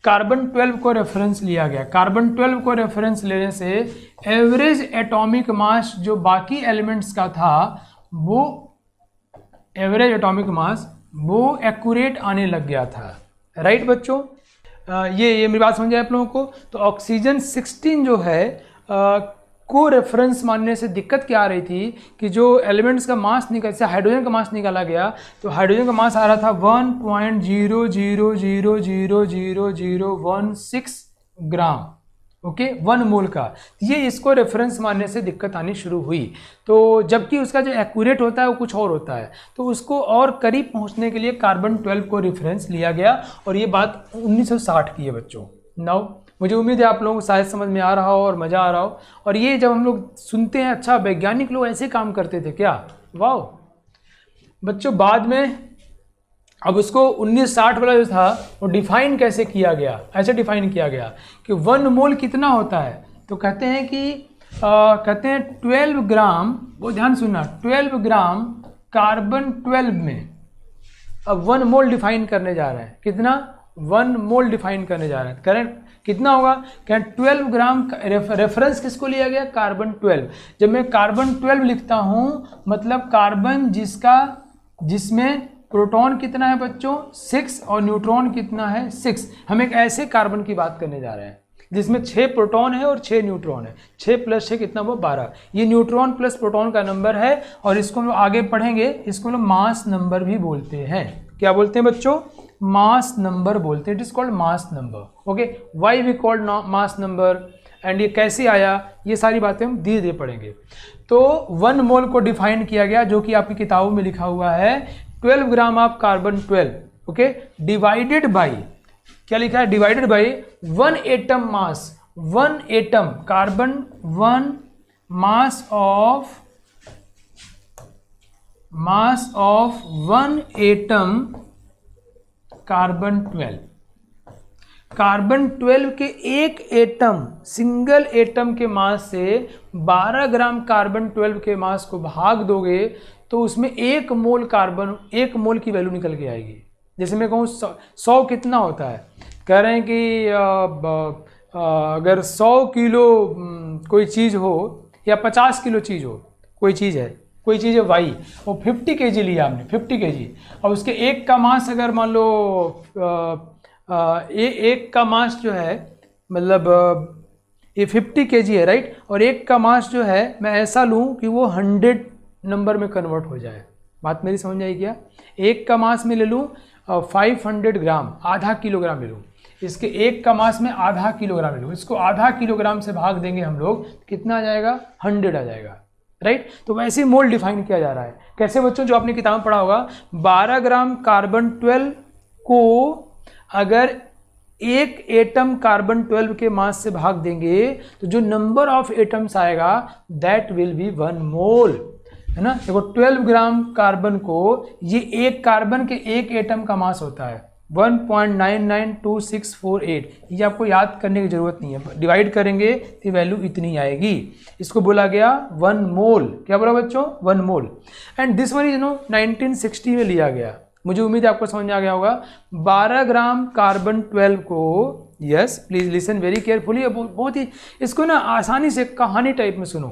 कार्बन 12 को रेफरेंस लिया गया। कार्बन 12 को रेफरेंस लेने से एवरेज एटॉमिक मास जो बाकी एलिमेंट्स का था, वो एवरेज एटॉमिक मास वो एक्यूरेट आने लग गया था, राइट बच्चों। ये मेरी बात समझ आए आप लोगों को? तो ऑक्सीजन 16 जो है को रेफरेंस मानने से दिक्कत क्या आ रही थी कि जो एलिमेंट्स का मास जैसे हाइड्रोजन का मास निकाला गया, तो हाइड्रोजन का मास आ रहा था 1.00000016 ग्राम, ओके, 1 मोल का। ये इसको रेफरेंस मानने से दिक्कत आनी शुरू हुई। तो जबकि उसका जो एक्यूरेट होता है वो कुछ और होता है, तो उसको और करीब पहुंचने के लिए कार्बन 12 को रेफरेंस लिया गया, और ये बात 1960 की है बच्चों। नाउ मुझे उम्मीद है आप लोगों को शायद समझ में आ रहा हो और मज़ा आ रहा हो। और ये जब हम लोग सुनते हैं, अच्छा वैज्ञानिक लोग ऐसे काम करते थे क्या, वाह बच्चों। बाद में अब उसको 1960 वाला जो था वो डिफाइन कैसे किया गया? ऐसे डिफाइन किया गया कि 1 मोल कितना होता है, तो कहते हैं कि 12 ग्राम, वो ध्यान सुनना, 12 ग्राम कार्बन 12 में अब 1 मोल डिफाइन करने जा रहे हैं। कितना? 1 मोल डिफाइन करने जा रहे हैं। करेक्ट कितना होगा? क्या 12 ग्राम रेफरेंस किसको लिया गया? कार्बन 12। जब मैं कार्बन 12 लिखता हूं, मतलब कार्बन जिसमें प्रोटॉन कितना है बच्चों 6 और न्यूट्रॉन कितना है 6। हम एक ऐसे कार्बन की बात करने जा रहे हैं जिसमें 6 प्रोटॉन है और 6 न्यूट्रॉन है। 6 + 6 कितना हुआ 12। ये न्यूट्रॉन प्लस प्रोटॉन का नंबर है और इसको हम लोग आगे पढ़ेंगे, इसको हम लोग मास नंबर भी बोलते हैं। क्या बोलते हैं बच्चों? मास नंबर बोलते हैं। It is called mass number. Okay, why we called mass number and ये कैसे आया, ये सारी बातें हम धीरे धीरे पढ़ेंगे। तो 1 मोल को डिफाइन किया गया जो कि आपकी किताबों में लिखा हुआ है 12 gram of carbon 12। Okay, divided by क्या लिखा है? Divided by 1 atom mass. 1 atom carbon 1 mass of 1 atom carbon 12। Carbon 12 के एक एटम, सिंगल एटम के मास से 12 ग्राम कार्बन 12 के मास को भाग दोगे तो उसमें 1 मोल कार्बन, 1 मोल की वैल्यू निकल के आएगी। जैसे मैं कहूँ 100 कितना होता है, कह रहे हैं कि अगर 100 किलो कोई चीज़ हो या 50 किलो चीज़ हो, कोई चीज़ है वाई, वो 50 kg लिया आपने, 50 kg, और उसके एक का मास अगर मान लो एक का मास जो है, मतलब ये 50 kg है राइट, और एक का मास जो है मैं ऐसा लूँ कि वो 100 नंबर में कन्वर्ट हो जाए। बात मेरी समझ आई क्या? एक का मास में ले लूँ 500 ग्राम, आधा किलोग्राम ले लूँ, इसके एक का मास में आधा किलोग्राम ले लूँ, इसको आधा किलोग्राम से भाग देंगे हम लोग, कितना आ जाएगा? 100 आ जाएगा राइट। तो वैसे मोल डिफाइन किया जा रहा है। कैसे बच्चों? जो आपने किताब में पढ़ा होगा, 12 ग्राम कार्बन 12 को अगर एक एटम कार्बन 12 के मास से भाग देंगे तो जो नंबर ऑफ एटम्स आएगा दैट विल बी 1 मोल, है ना। देखो 12 ग्राम कार्बन को, ये एक कार्बन के एक एटम का मास होता है 1.992648। ये आपको याद करने की जरूरत नहीं है, डिवाइड करेंगे तो वैल्यू इतनी आएगी। इसको बोला गया 1 मोल। क्या बोला बच्चों? 1 मोल। एंड दिस वन इज 1960 में लिया गया। मुझे उम्मीद है आपको समझ में आ गया होगा। 12 ग्राम कार्बन 12 को, yes please listen very carefully, बहुत ही इसको ना आसानी से कहानी टाइप में सुनो।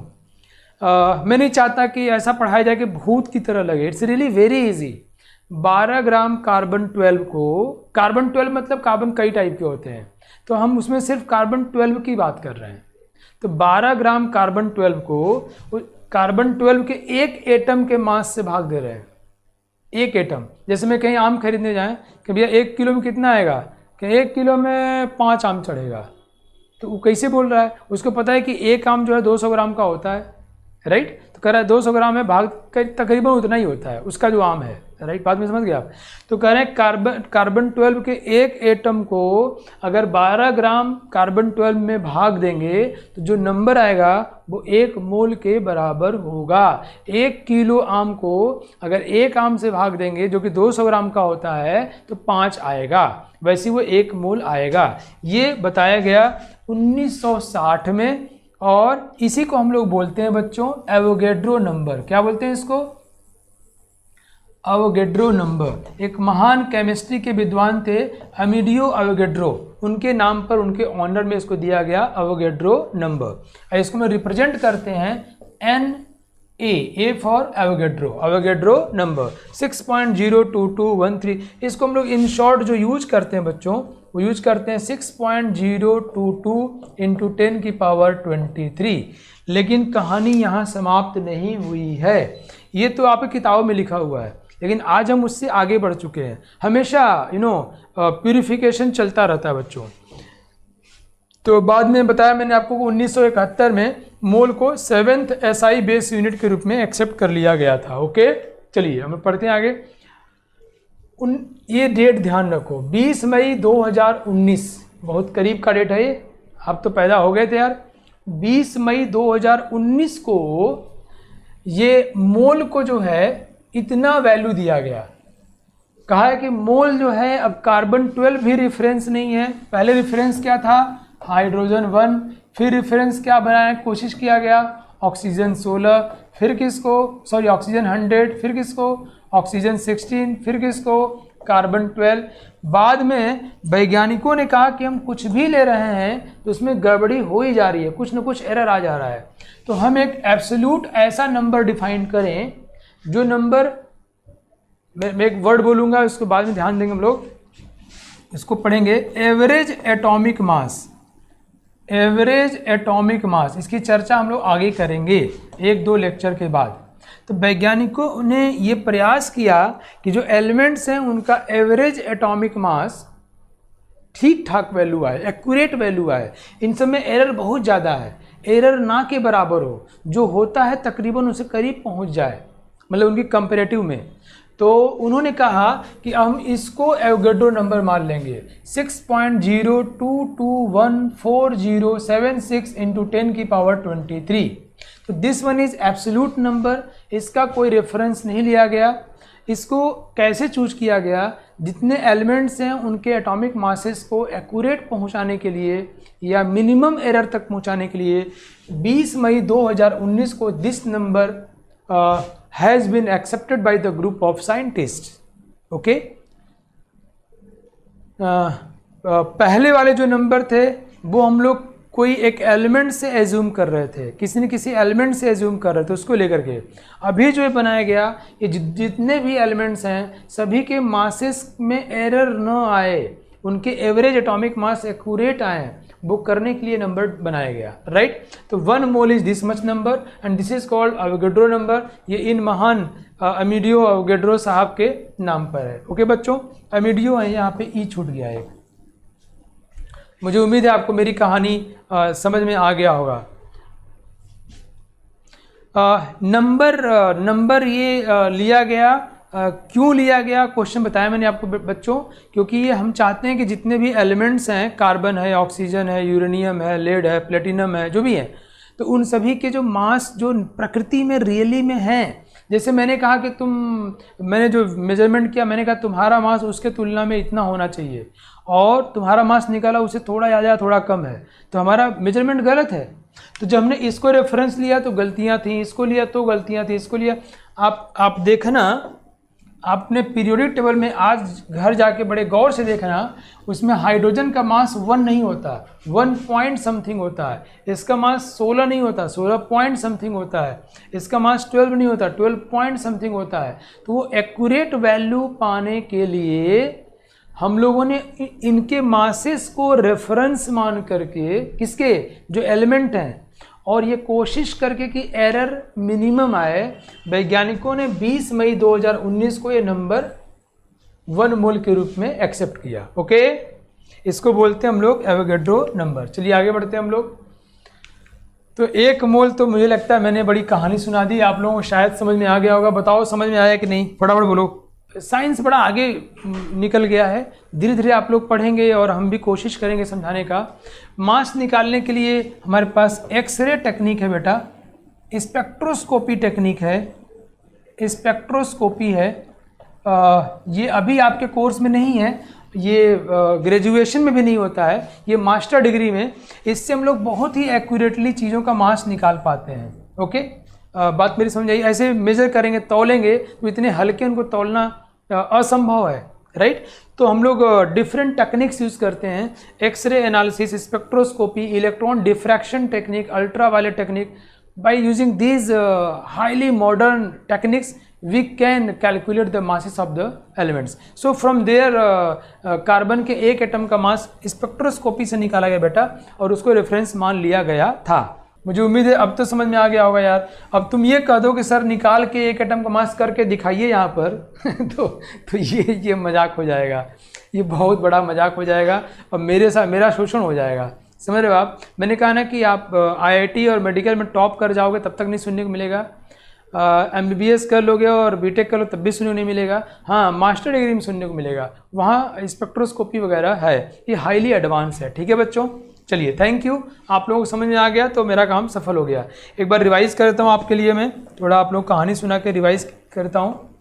मैं नहीं चाहता कि ऐसा पढ़ाया जाए कि भूत की तरह लगे। It's really very easy. 12 gram carbon 12 को, कार्बन 12 मतलब कार्बन कई टाइप के होते हैं, तो हम उसमें सिर्फ कार्बन 12 की बात कर रहे हैं। तो 12 ग्राम कार्बन 12 को कार्बन 12 के एक एटम के मास से भाग दे रहे हैं। एक एटम, जैसे मैं कहीं आम खरीदने जाएं कि भैया 1 किलो में कितना आएगा, कि 1 किलो में 5 आम चढ़ेगा, तो वो कैसे बोल रहा है? उसको पता है कि एक आम जो है 200 ग्राम का होता है राइट। तो कह रहा है 200 ग्राम में भाग तकरीबन उतना ही होता है उसका जो आम है राइट। बात में समझ गए आप? तो कह रहे हैं कार्बन 12 के एक एटम को अगर 12 ग्राम कार्बन 12 में भाग देंगे तो जो नंबर आएगा वो 1 मोल के बराबर होगा। 1 किलो आम को अगर एक आम से भाग देंगे जो कि 200 ग्राम का होता है तो 5 आएगा, वैसे वो 1 मोल आएगा। ये बताया गया 1960 में, और इसी को हम लोग बोलते हैं बच्चों एवोगैड्रो नंबर। क्या बोलते हैं इसको? Avogadro number. एक महान केमिस्ट्री के विद्वान थे अमीडियो एवोगैड्रो, उनके नाम पर, उनके ऑनर में इसको दिया गया एवोगैड्रो नंबर। इसको में रिप्रेजेंट करते हैं ए फॉर एवोगैड्रो नंबर 6.02213। इसको हम लोग इन शॉर्ट जो यूज करते हैं बच्चों, वो यूज करते हैं 6.022 × 10⁻23। लेकिन कहानी यहाँ समाप्त नहीं हुई है। ये तो आपकी किताबों में लिखा हुआ है, लेकिन आज हम उससे आगे बढ़ चुके हैं। हमेशा प्यूरिफिकेशन चलता रहता है बच्चों। तो बाद में बताया मैंने आपको 1971 में मोल को 7th SI बेस यूनिट के रूप में एक्सेप्ट कर लिया गया था। ओके, चलिए हम पढ़ते हैं आगे। ये डेट ध्यान रखो, 20 मई 2019, बहुत करीब का डेट है ये, आप तो पैदा हो गए थे यार। 20 मई 2019 को ये मोल को जो है इतना वैल्यू दिया गया। कहा है कि मोल जो है, अब कार्बन 12 भी रेफरेंस नहीं है। पहले रेफरेंस क्या था? हाइड्रोजन 1, फिर रेफरेंस क्या बनाने की कोशिश किया गया? ऑक्सीजन 16, फिर किसको? सॉरी ऑक्सीजन 100, फिर किसको? ऑक्सीजन 16, फिर किसको? कार्बन 12। बाद में वैज्ञानिकों ने कहा कि हम कुछ भी ले रहे हैं तो उसमें गड़बड़ी हो ही जा रही है, कुछ न कुछ एरर आ जा रहा है। तो हम एक एब्सोल्यूट ऐसा नंबर डिफाइन करें जो नंबर मैं एक वर्ड बोलूँगा, उसके बाद में ध्यान देंगे हम लोग, इसको पढ़ेंगे। Average atomic mass, average atomic mass, इसकी चर्चा हम लोग आगे करेंगे 1-2 लेक्चर के बाद। तो वैज्ञानिकों ने ये प्रयास किया कि जो एलिमेंट्स हैं उनका एवरेज एटॉमिक मास ठीक ठाक वैल्यू आए, एक्यूरेट वैल्यू आए। इन सब में एरर बहुत ज़्यादा है, एरर ना के बराबर हो, जो होता है तकरीबन उसे करीब पहुंच जाए, मतलब उनकी कंपेरेटिव में। तो उन्होंने कहा कि हम इसको एवोगैड्रो नंबर मान लेंगे 6.02214076 इंटू 10 की पावर 23। तो this one is absolute number, इसका कोई रेफरेंस नहीं लिया गया। इसको कैसे चूज किया गया, जितने एलिमेंट्स हैं उनके एटॉमिक मासेस को एक्यूरेट पहुंचाने के लिए या मिनिमम एरर तक पहुंचाने के लिए 20 मई 2019 को this number has been accepted by the group of scientist. Okay, पहले वाले जो नंबर थे वो हम लोग कोई एक एलिमेंट से एज्यूम कर रहे थे, किसी न किसी एलिमेंट से एज्यूम कर रहे थे उसको लेकर के। अभी जो ये बनाया गया, ये जितने भी एलिमेंट्स हैं सभी के मासेस में एरर न आए, उनके एवरेज एटॉमिक मास एक्यूरेट आए, वो करने के लिए नंबर बनाया गया, राइट। तो 1 mole is this much number and this is called Avogadro number. ये इन महान अमीडियो एवोगैड्रो साहब के नाम पर है। ओके बच्चों, अमीडियो है, यहाँ पे ई छूट गया है। मुझे उम्मीद है आपको मेरी कहानी समझ में आ गया होगा। नंबर ये लिया गया, क्यों लिया गया, क्वेश्चन बताया मैंने आपको बच्चों, क्योंकि ये हम चाहते हैं कि जितने भी एलिमेंट्स हैं, कार्बन है, ऑक्सीजन है, यूरेनियम है, लेड है, प्लेटिनम है, जो भी है, तो उन सभी के जो मास जो प्रकृति में रियली में हैं, जैसे मैंने कहा कि मैंने जो मेजरमेंट किया, मैंने कहा तुम्हारा मास उसके तुलना में इतना होना चाहिए और तुम्हारा मास निकाला उससे थोड़ा ज़्यादा थोड़ा कम है, तो हमारा मेजरमेंट गलत है। तो जब हमने इसको रेफरेंस लिया तो गलतियां थी, इसको लिया तो गलतियां थी, इसको लिया। आप देखना, आपने पीरियोडिक टेबल में आज घर जाके बड़े गौर से देखना, उसमें हाइड्रोजन का मास 1 नहीं होता, 1 पॉइंट समथिंग होता है। इसका मास 16 नहीं होता, 16 पॉइंट समथिंग होता है। इसका मास 12 नहीं होता, 12 पॉइंट समथिंग होता है। तो वो एक्यूरेट वैल्यू पाने के लिए हम लोगों ने इनके मासेस को रेफरेंस मान करके, किसके, जो एलिमेंट हैं, और ये कोशिश करके कि एरर मिनिमम आए, वैज्ञानिकों ने 20 मई 2019 को ये नंबर 1 मोल के रूप में एक्सेप्ट किया। ओके, इसको बोलते हैं हम लोग एवोगैड्रो नंबर। चलिए आगे बढ़ते हैं हम लोग। तो 1 मोल तो मुझे लगता है मैंने बड़ी कहानी सुना दी, आप लोगों को शायद समझ में आ गया होगा। बताओ समझ में आया कि नहीं, फटाफट बोलो। साइंस बड़ा आगे निकल गया है, धीरे धीरे आप लोग पढ़ेंगे और हम भी कोशिश करेंगे समझाने का। मास निकालने के लिए हमारे पास एक्सरे टेक्निक है बेटा, स्पेक्ट्रोस्कोपी टेक्निक है, स्पेक्ट्रोस्कोपी है। ये अभी आपके कोर्स में नहीं है, ये ग्रेजुएशन में भी नहीं होता है, ये मास्टर डिग्री में। इससे हम लोग बहुत ही एक्यूरेटली चीज़ों का मास निकाल पाते हैं। ओके, बात मेरी समझ आई। ऐसे मेजर करेंगे, तौलेंगे तो इतने हल्के उनको तौलना असंभव है, राइट। तो हम लोग डिफरेंट टेक्निक्स यूज़ करते हैं, x ray analysis, spectroscopy, electron diffraction technique, ultraviolet technique. By using these highly modern techniques we can calculate the masses of the elements. So from there carbon के एक एटम का mass spectroscopy से निकाला गया बेटा, और उसको रेफरेंस मान लिया गया था। मुझे उम्मीद है अब तो समझ में आ गया होगा यार। अब तुम ये कह दो कि सर निकाल के एक एटम का मास करके दिखाइए यहाँ पर तो ये मजाक हो जाएगा, ये बहुत बड़ा मजाक हो जाएगा और मेरे साथ मेरा शोषण हो जाएगा, समझ रहे हो आप। मैंने कहा ना कि आप IIT और मेडिकल में टॉप कर जाओगे तब तक नहीं सुनने को मिलेगा, MBBS कर लोगे और BTech कर लो तब भी सुनने को नहीं मिलेगा। हाँ, मास्टर डिग्री में सुनने को मिलेगा, वहाँ स्पेक्ट्रोस्कोपी वगैरह है, ये हाईली एडवांस है। ठीक है बच्चों, चलिए थैंक यू। आप लोगों को समझ में आ गया तो मेरा काम सफल हो गया। एक बार रिवाइज करता हूँ आपके लिए, मैं थोड़ा आप लोग कहानी सुना के रिवाइज करता हूँ।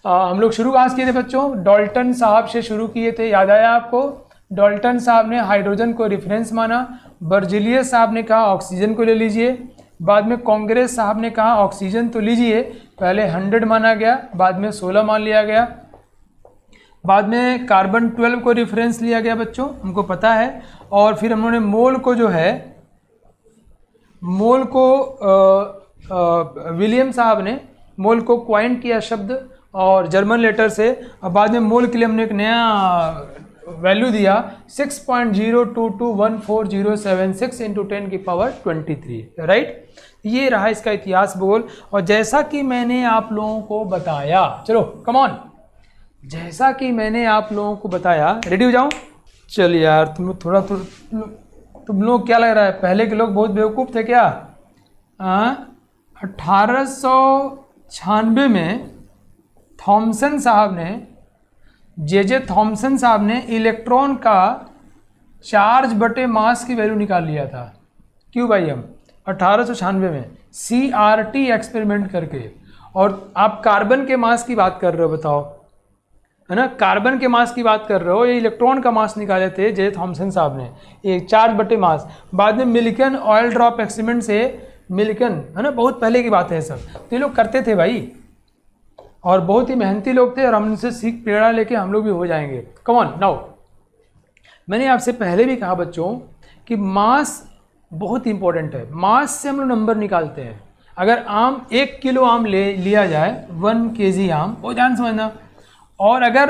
हम लोग शुरू कहाँ से किए थे बच्चों, डाल्टन साहब से शुरू किए थे, याद आया आपको। डाल्टन साहब ने हाइड्रोजन को रेफरेंस माना, बर्जीलियस साहब ने कहा ऑक्सीजन को ले लीजिए, बाद में कांग्रेस साहब ने कहा ऑक्सीजन तो लीजिए, पहले 100 माना गया, बाद में 16 मान लिया गया, बाद में कार्बन 12 को रेफरेंस लिया गया बच्चों, हमको पता है। और फिर उन्होंने मोल को जो है, मोल को विलियम साहब ने मोल को क्वाइन किया शब्द, और जर्मन लेटर से, और बाद में मोल के लिए हमने एक नया वैल्यू दिया 6.02214076 इंटू 10 की पावर 23, राइट। ये रहा इसका इतिहास भूगोल। और जैसा कि मैंने आप लोगों को बताया, चलो कम ऑन, जैसा कि मैंने आप लोगों को बताया, रेडी हो जाऊं? चल यार तुम लोग क्या लग रहा है, पहले के लोग बहुत बेवकूफ़ थे क्या? 1896 में थॉमसन साहब ने, जे थॉमसन साहब ने इलेक्ट्रॉन का चार्ज बटे मास की वैल्यू निकाल लिया था, क्यूब/m, 1896 में CRT एक्सपेरिमेंट करके। और आप कार्बन के मास की बात कर रहे हो, बताओ, है ना, कार्बन के मास की बात कर रहे हो, ये इलेक्ट्रॉन का मास निकाले थे जे थॉमसन साहब ने, ये चार्ज बटे मास। बाद में मिल्कन ऑयल ड्रॉप एक्सपेरिमेंट से, मिल्कन, है ना, बहुत पहले की बात है सब, तो ये लोग करते थे भाई, और बहुत ही मेहनती लोग थे, और हम उनसे सीख प्रेरणा लेके हम लोग भी हो जाएंगे। कम ऑन नाउ, मैंने आपसे पहले भी कहा बच्चों कि मास बहुत इंपॉर्टेंट है। मास से हम लोग नंबर निकालते हैं। अगर आम 1 किलो आम लिया जाए, 1 kg आम, वो ध्यान समझना, और अगर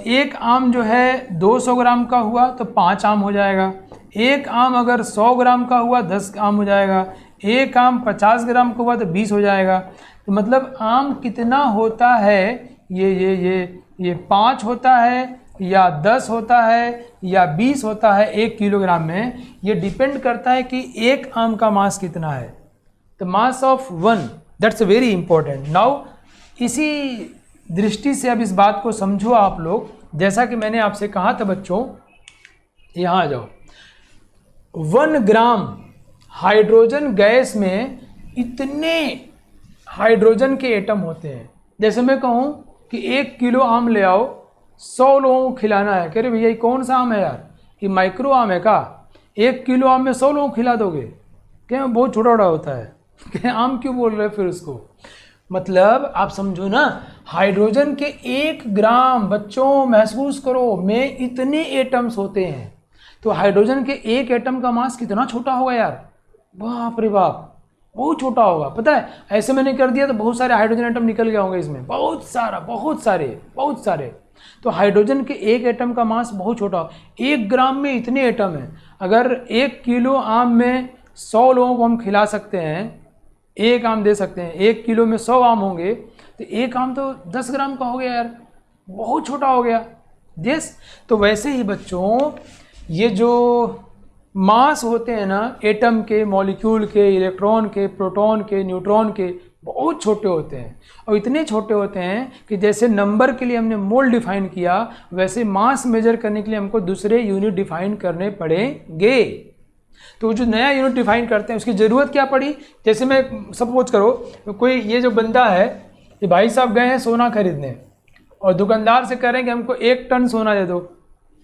एक आम जो है 200 ग्राम का हुआ तो 5 आम हो जाएगा, एक आम अगर 100 ग्राम का हुआ 10 आम हो जाएगा, एक आम 50 ग्राम का हुआ तो 20 हो जाएगा। तो मतलब आम कितना होता है, ये 5 होता है या 10 होता है या 20 होता है 1 किलोग्राम में, ये डिपेंड करता है कि एक आम का मास कितना है। तो mass of 1, that's very important. Now इसी दृष्टि से अब इस बात को समझो आप लोग, जैसा कि मैंने आपसे कहा था बच्चों, यहाँ आ जाओ, 1 ग्राम हाइड्रोजन गैस में इतने हाइड्रोजन के एटम होते हैं। जैसे मैं कहूँ कि 1 किलो आम ले आओ, 100 लोगों को खिलाना है, कह रहे भैया ये कौन सा आम है यार, ये माइक्रो आम है का? 1 किलो आम में 100 लोगों को खिला दोगे क्या? बहुत छोटा छोटा होता है, क्या आम क्यों बोल रहे फिर उसको? मतलब आप समझो ना, हाइड्रोजन के 1 ग्राम, बच्चों महसूस करो, में इतने एटम्स होते हैं। तो हाइड्रोजन के 1 एटम का मास कितना छोटा होगा यार, बाप रे बाप, बहुत छोटा होगा। पता है, ऐसे मैंने कर दिया तो बहुत सारे हाइड्रोजन एटम निकल गए होंगे इसमें, बहुत सारे। तो हाइड्रोजन के 1 एटम का मास बहुत छोटा हो, 1 ग्राम में इतने एटम हैं। अगर 1 किलो आम में 100 लोगों को हम खिला सकते हैं, 1 आम दे सकते हैं, 1 किलो में 100 आम होंगे, तो 1 आम तो 10 ग्राम का हो गया यार, बहुत छोटा हो गया। यस, तो वैसे ही बच्चों ये जो मास होते हैं ना, एटम के, मॉलिक्यूल के, इलेक्ट्रॉन के, प्रोटॉन के, न्यूट्रॉन के, बहुत छोटे होते हैं। और इतने छोटे होते हैं कि जैसे नंबर के लिए हमने मोल डिफाइन किया, वैसे मास मेजर करने के लिए हमको दूसरे यूनिट डिफाइन करने पड़ेंगे। तो जो नया यूनिट डिफाइन करते हैं उसकी ज़रूरत क्या पड़ी? जैसे मैं सपोज करो कोई, ये जो बंदा है, ये भाई साहब गए हैं सोना खरीदने, और दुकानदार से कह रहे हैं कि हमको 1 टन सोना दे दो।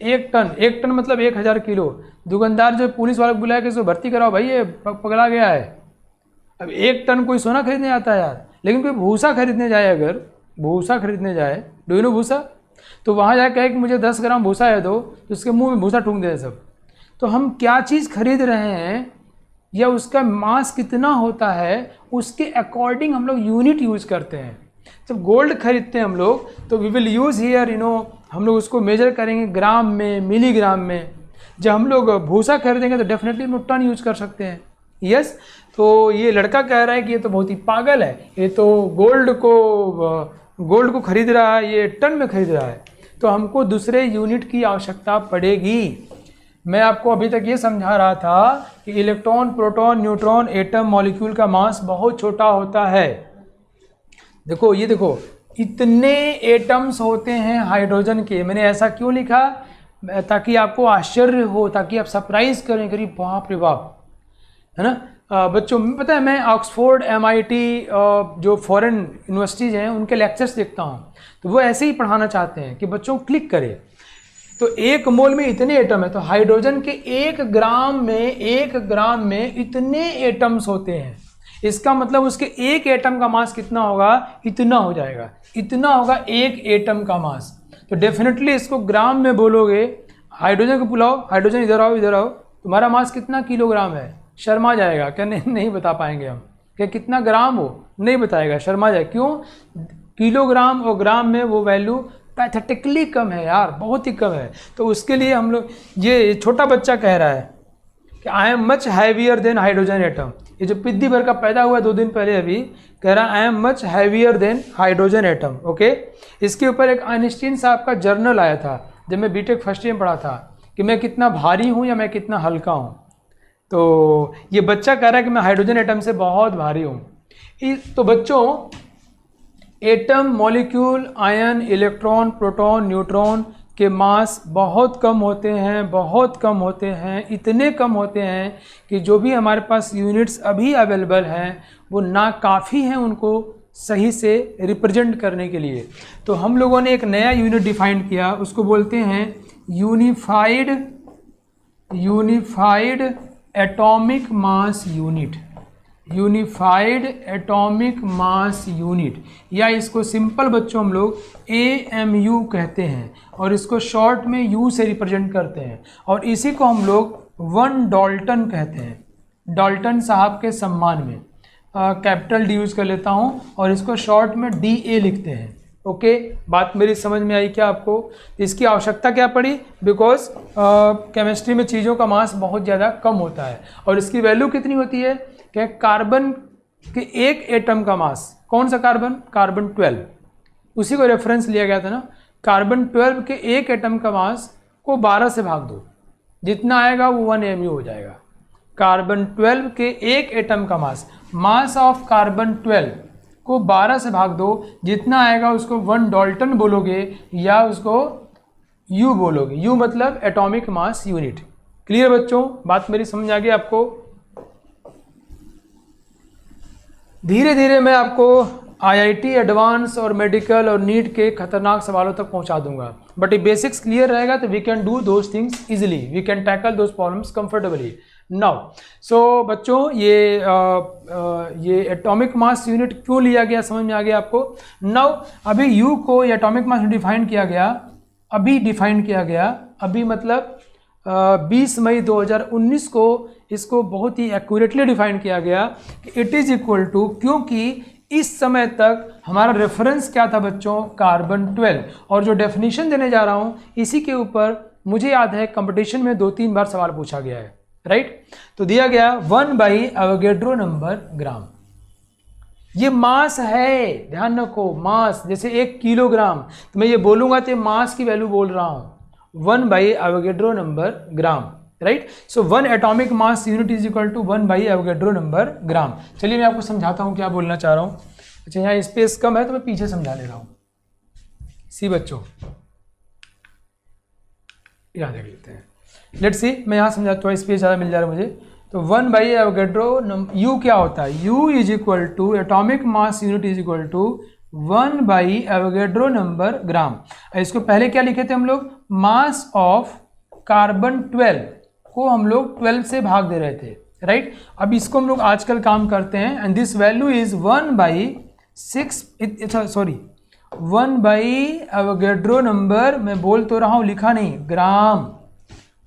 1 टन मतलब 1000 किलो। दुकानदार जो पुलिस वाले को बुलाया कि इसको भर्ती कराओ भाई, ये पगला गया है। अब 1 टन कोई सोना खरीदने आता है यार, लेकिन कोई भूसा खरीदने जाए, अगर भूसा खरीदने जाए, डू यू नो भूसा, तो वहाँ जाके कहे कि मुझे 10 ग्राम भूसा है दो, तो उसके मुंह में भूसा ठूंक दे सब। तो हम क्या चीज़ खरीद रहे हैं या उसका मास कितना होता है, उसके अकॉर्डिंग हम लोग यूनिट यूज़ करते हैं। जब गोल्ड खरीदते हैं हम लोग, तो वी विल यूज़ हियर, हम लोग उसको मेजर करेंगे ग्राम में, मिलीग्राम में। जब हम लोग भूसा खरीदेंगे तो डेफिनेटली हम लोग टन यूज कर सकते हैं। यस, तो ये लड़का कह रहा है कि ये तो बहुत ही पागल है, ये तो गोल्ड को खरीद रहा है, ये टन में खरीद रहा है। तो हमको दूसरे यूनिट की आवश्यकता पड़ेगी। मैं आपको अभी तक ये समझा रहा था कि electron, proton, neutron, atom, molecule का मास बहुत छोटा होता है। देखो, ये देखो, इतने एटम्स होते हैं हाइड्रोजन के। मैंने ऐसा क्यों लिखा? ताकि आपको आश्चर्य हो, ताकि आप सरप्राइज करें, करीब बाप रे बाप, है ना। बच्चों, पता है, मैं ऑक्सफोर्ड, MIT, जो फॉरेन यूनिवर्सिटीज़ हैं उनके लेक्चर्स देखता हूँ, तो वो ऐसे ही पढ़ाना चाहते हैं कि बच्चों क्लिक करें। तो 1 मोल में इतने एटम है, तो हाइड्रोजन के 1 ग्राम में इतने एटम्स होते हैं। इसका मतलब उसके 1 एटम का मास कितना होगा? इतना हो जाएगा, इतना होगा 1 एटम का मास। तो डेफिनेटली इसको ग्राम में बोलोगे, हाइड्रोजन को बुलाओ, हाइड्रोजन इधर आओ, इधर आओ, तुम्हारा मास कितना किलोग्राम है? शर्मा जाएगा, क्या नहीं बता पाएंगे हम, क्या कितना ग्राम हो, नहीं बताएगा, शर्मा जाए। क्यों? किलोग्राम और ग्राम में वो वैल्यू पैथेटिकली कम है यार, बहुत ही कम है। तो उसके लिए हम लोग, ये छोटा बच्चा कह रहा है कि I am much heavier than hydrogen atom. ये जो पिद्दी भर का पैदा हुआ 2 दिन पहले अभी, कह रहा है I am much heavier than hydrogen atom. Okay, इसके ऊपर एक आइंस्टीन साहब का जर्नल आया था जब मैं बीटेक फर्स्ट ईयर में पढ़ा था कि मैं कितना भारी हूँ या मैं कितना हल्का हूँ। तो ये बच्चा कह रहा है कि मैं हाइड्रोजन एटम से बहुत भारी हूँ। तो बच्चों, atom, molecule, ion, electron, proton, neutron के मास बहुत कम होते हैं, बहुत कम होते हैं, इतने कम होते हैं कि जो भी हमारे पास यूनिट्स अभी अवेलेबल हैं वो नाकाफ़ी हैं उनको सही से रिप्रेजेंट करने के लिए। तो हम लोगों ने एक नया यूनिट डिफाइन किया, उसको बोलते हैं unified atomic mass unit. Unified atomic mass unit, या इसको सिंपल बच्चों हम लोग AMU कहते हैं और इसको शॉर्ट में U से रिप्रेजेंट करते हैं। और इसी को हम लोग 1 डाल्टन कहते हैं, डाल्टन साहब के सम्मान में। कैपिटल D यूज़ कर लेता हूँ और इसको शॉर्ट में DA लिखते हैं। ओके, बात मेरी समझ में आई क्या आपको? इसकी आवश्यकता क्या पड़ी? बिकॉज केमिस्ट्री में चीज़ों का मास बहुत ज़्यादा कम होता है। और इसकी वैल्यू कितनी होती है कि कार्बन के एक एटम का मास, कौन सा कार्बन? कार्बन 12, उसी को रेफरेंस लिया गया था ना। कार्बन 12 के एक एटम का मास को 12 से भाग दो, जितना आएगा वो 1 AMU हो जाएगा। कार्बन 12 के एक एटम का मास ऑफ कार्बन 12 को 12 से भाग दो, जितना आएगा उसको 1 डाल्टन बोलोगे या उसको U बोलोगे। U मतलब एटॉमिक मास यूनिट। क्लियर बच्चों, बात मेरी समझ आ गई आपको? धीरे धीरे मैं आपको IIT एडवांस और मेडिकल और नीट के खतरनाक सवालों तक पहुंचा दूंगा, बट ये बेसिक्स क्लियर रहेगा तो we can do those things easily, we can tackle those problems comfortably now. So बच्चों, ये एटॉमिक मास यूनिट क्यों लिया गया समझ में आ गया आपको? नाउ अभी U को एटॉमिक मास डिफाइन किया गया, अभी मतलब 20 मई 2019 को इसको बहुत ही एक्यूरेटली डिफाइन किया गया कि इट इज़ इक्वल टू, क्योंकि इस समय तक हमारा रेफरेंस क्या था बच्चों? कार्बन 12। और जो डेफिनेशन देने जा रहा हूँ इसी के ऊपर मुझे याद है कंपटीशन में 2-3 बार सवाल पूछा गया है, राइट? तो दिया गया 1/एवोगैड्रो नंबर ग्राम। ये मास है, ध्यान रखो, मास। जैसे 1 किलोग्राम, तो मैं ये बोलूँगा तो मास की वैल्यू बोल रहा हूँ, one by Avogadro number gram, right? So 1 atomic mass unit is equal to one by Avogadro number gram. चलिए मैं आपको समझाता हूँ क्या बोलना चाह रहा हूँ। अच्छा, यहाँ स्पेस कम है तो मैं पीछे समझा ले रहा हूँ। सी बच्चों, यहाँ देख लेते हैं, लेट्स सी, मैं यहाँ समझाता हूँ, स्पेस ज़्यादा मिल जा रहा है मुझे। तो 1/एवोगैड्रो U क्या होता है? U is equal to atomic mass unit is equal to one by Avogadro number gram. इसको पहले क्या लिखे थे हम लोग? मास ऑफ कार्बन 12 को हम लोग 12 से भाग दे रहे थे, राइट? अब इसको हम लोग आजकल काम करते हैं and this value is one by Avogadro number, मैं बोल तो रहा हूँ, लिखा नहीं, ग्राम।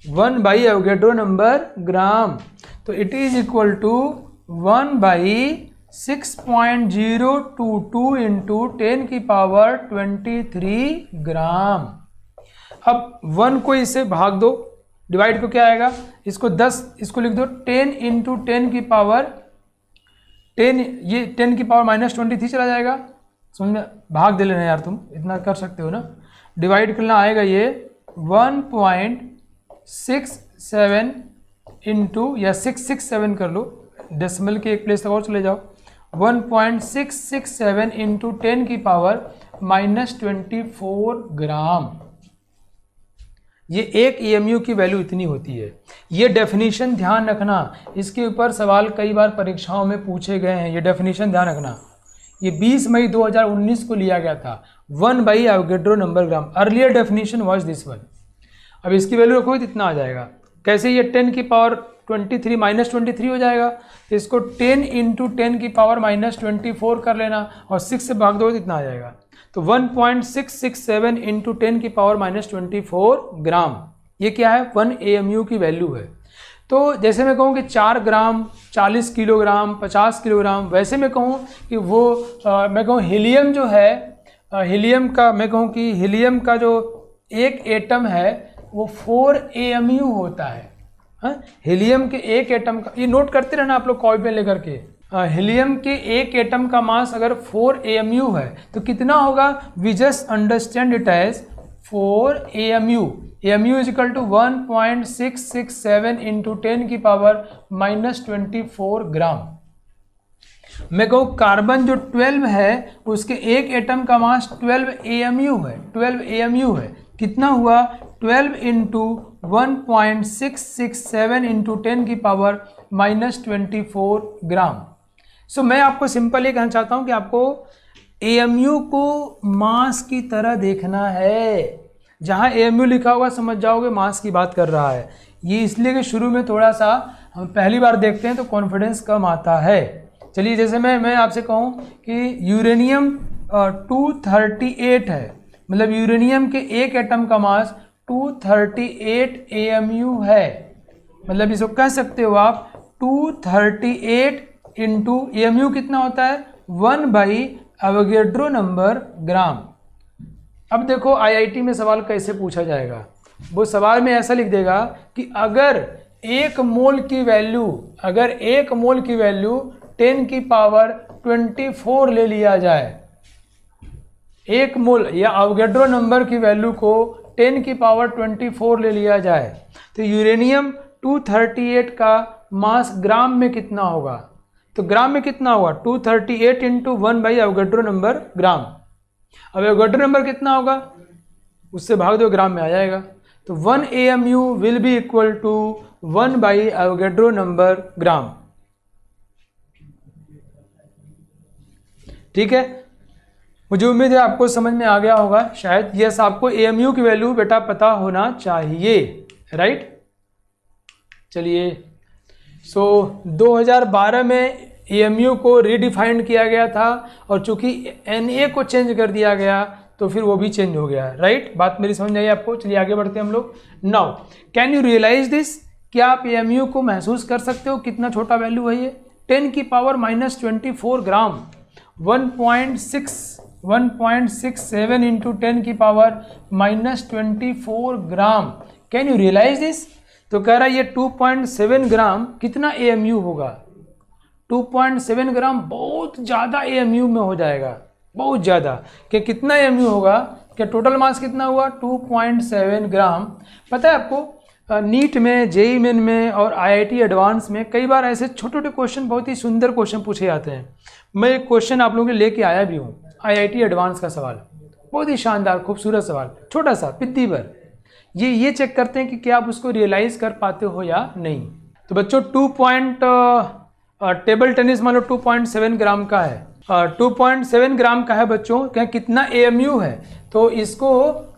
1/एवोगैड्रो नंबर ग्राम। तो it is equal to 1/6.022 into 10 की पावर 23 ग्राम। अब 1 को इससे भाग दो, डिवाइड को क्या आएगा? इसको 10, इसको लिख दो 10 इंटू 10 की पावर 10, ये 10 की पावर -23 चला जाएगा। समझ में? भाग दे लेना यार, तुम इतना कर सकते हो ना। डिवाइड करना आएगा ये 1.67 इंटू, या 667 कर लो, डेसिमल के एक प्लेस तक और चले जाओ, 1.667 इंटू 10 की पावर -24 ग्राम। ये 1 AMU की वैल्यू इतनी होती है। ये डेफिनेशन ध्यान रखना, इसके ऊपर सवाल कई बार परीक्षाओं में पूछे गए हैं। ये डेफिनेशन ध्यान रखना, ये 20 मई 2019 को लिया गया था, one by Avogadro number gram. Earlier definition was this one. अब इसकी वैल्यू रखो तो इतना आ जाएगा। कैसे? ये 10 की पावर 23 -23 हो जाएगा, तो इसको 10 इंटू 10 की पावर -24 कर लेना और 6 से भाग दो तो इतना आ जाएगा। तो 1.667 इंटू 10 की पावर -24 ग्राम, ये क्या है? 1 AMU की वैल्यू है। तो जैसे मैं कहूँ कि 4 ग्राम, 40 किलोग्राम, 50 किलोग्राम, वैसे मैं कहूँ कि वो मैं कहूँ हीलियम जो है हीलियम का, मैं कहूँ कि हीलियम का जो एक एटम है वो 4 AMU होता है। हाँ, हीलियम के एक एटम का, ये नोट करते रहना आप लोग कॉपी पे लेकर के। हीलियम के एक एटम का मास अगर 4 AMU है तो कितना होगा? We just understand it as 4 AMU। AMU is equal to 1.667 into 10 की पावर -24 ग्राम। मैं कहूँ कार्बन जो 12 है उसके एक एटम का मास 12 AMU है, 12 AMU है। कितना हुआ? 12 इंटू 1.667 इंटू 10 की पावर -24 ग्राम। सो मैं आपको सिंपल ये कहना चाहता हूँ कि आपको AMU को मास की तरह देखना है। जहाँ AMU लिखा होगा समझ जाओगे मास की बात कर रहा है। ये इसलिए कि शुरू में थोड़ा सा हम पहली बार देखते हैं तो कॉन्फिडेंस कम आता है। चलिए, जैसे मैं आपसे कहूँ कि यूरेनियम 238 है, मतलब यूरेनियम के एक एटम का मास 238 AMU है। मतलब इसको कह सकते हो आप 238 इंटू AMU कितना होता है? 1/एवोगैड्रो नंबर ग्राम। अब देखो IIT में सवाल कैसे पूछा जाएगा। वो सवाल में ऐसा लिख देगा कि अगर एक मोल की वैल्यू 10 की पावर 24 ले लिया जाए, एक मोल या एवोगैड्रो नंबर की वैल्यू को 10 की पावर 24 ले लिया जाए तो यूरेनियम 238 का मास ग्राम में कितना होगा? तो ग्राम में कितना होगा? 238 इंटू 1/एवोगैड्रो नंबर ग्राम। अब एवोगैड्रो नंबर कितना होगा? उससे भाग दो, ग्राम में आ जाएगा। तो 1 AMU will be equal to one by Avogadro number gram. ठीक है, मुझे उम्मीद है आपको समझ में आ गया होगा शायद। यस, आपको AMU की वैल्यू बेटा पता होना चाहिए, राइट। चलिए, 2012 में AMU को रीडिफाइंड किया गया था और चूंकि NA को चेंज कर दिया गया तो फिर वो भी चेंज हो गया, राइट। बात मेरी समझ आई आपको। चलिए आगे बढ़ते हैं हम लोग। Now can you realise this? क्या आप AMU को महसूस कर सकते हो कितना छोटा वैल्यू है ये? 10 की पावर -24 ग्राम, 1.67 इंटू 10 की power -24 gram. Can you realise this? तो कह रहा है ये 2.7 ग्राम कितना AMU होगा? 2.7 ग्राम बहुत ज़्यादा AMU में हो जाएगा, बहुत ज़्यादा। कि कितना AMU होगा? कि टोटल मास कितना हुआ? 2.7 ग्राम। पता है आपको नीट में, JEE मेन में और IIT एडवांस में कई बार ऐसे छोटे छोटे क्वेश्चन, बहुत ही सुंदर क्वेश्चन पूछे जाते हैं। मैं एक क्वेश्चन आप लोगों के लेके आया भी हूँ, IIT एडवांस का सवाल, बहुत ही शानदार खूबसूरत सवाल, छोटा सा पिद्दी भर। ये चेक करते हैं कि क्या आप उसको रियलाइज़ कर पाते हो या नहीं। तो बच्चों टेबल टेनिस मान लो 2.7 ग्राम का है, 2.7 ग्राम का है बच्चों। क्या कितना AMU है? तो इसको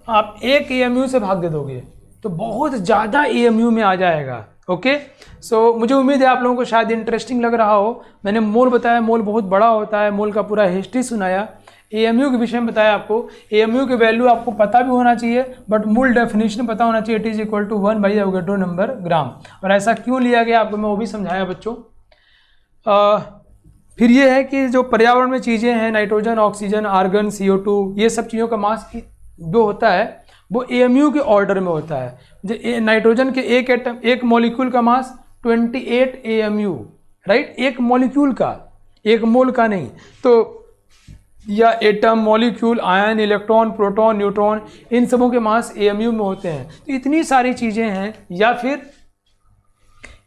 आप 1 AMU से भाग दे दोगे तो बहुत ज़्यादा AMU में आ जाएगा। ओके, सो मुझे उम्मीद है आप लोगों को शायद इंटरेस्टिंग लग रहा हो। मैंने मोल बताया, मोल बहुत बड़ा होता है, मोल का पूरा हिस्ट्री सुनाया, AMU के विषय में बताया आपको। AMU की वैल्यू आपको पता भी होना चाहिए, बट मूल डेफिनेशन पता होना चाहिए। It is equal to one by Avogadro number gram. और ऐसा क्यों लिया गया आपको मैं वो भी समझाया बच्चों। फिर ये है कि जो पर्यावरण में चीज़ें हैं, नाइट्रोजन, ऑक्सीजन, आर्गन, CO2, ये सब चीज़ों का मास जो होता है वो AMU के ऑर्डर में होता है। जो नाइट्रोजन के एक मॉलिक्यूल का मास 28 AMU, राइट। एक मॉलिक्यूल का, एक मोल का नहीं। तो या atom, molecule, ion, electron, proton, neutron, इन सबों के मास AMU में होते हैं। तो इतनी सारी चीज़ें हैं। या फिर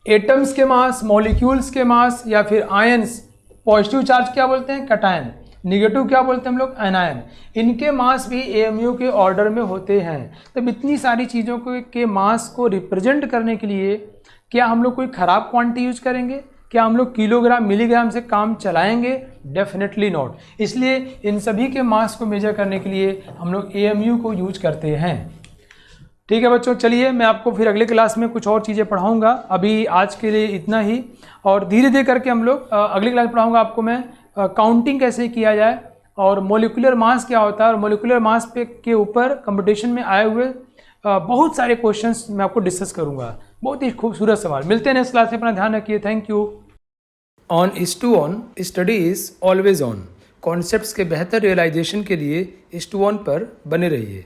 एटम्स के मास, मॉलिक्यूल्स के मास, या फिर आयन्स, पॉजिटिव चार्ज क्या बोलते हैं? कैटायन, निगेटिव क्या बोलते हैं हम लोग? एनायन। इनके मास भी AMU के ऑर्डर में होते हैं। तब इतनी सारी चीज़ों के मास को रिप्रेजेंट करने के लिए क्या हम लोग कोई ख़राब क्वांटिटी यूज करेंगे? क्या हम लोग किलोग्राम, मिलीग्राम से काम चलाएंगे? Definitely not. इसलिए इन सभी के मास को मेजर करने के लिए हम लोग AMU को यूज करते हैं। ठीक है बच्चों, चलिए मैं आपको फिर अगले क्लास में कुछ और चीज़ें पढ़ाऊँगा। अभी आज के लिए इतना ही, और धीरे धीरे करके हम लोग अगली क्लास पढ़ाऊँगा आपको मैं काउंटिंग कैसे किया जाए, और मोलिकुलर मास क्या होता है, और मोलिकुलर मास पे के ऊपर कंपटीशन में आए हुए बहुत सारे क्वेश्चंस मैं आपको डिस्कस करूंगा। बहुत ही खूबसूरत सवाल। मिलते हैं नेक्स्ट क्लास में, अपना ध्यान रखिए। Thank you. On is to on, study is always on. Concepts के बेहतर रियलाइजेशन के लिए स्टोन पर बने रहिए।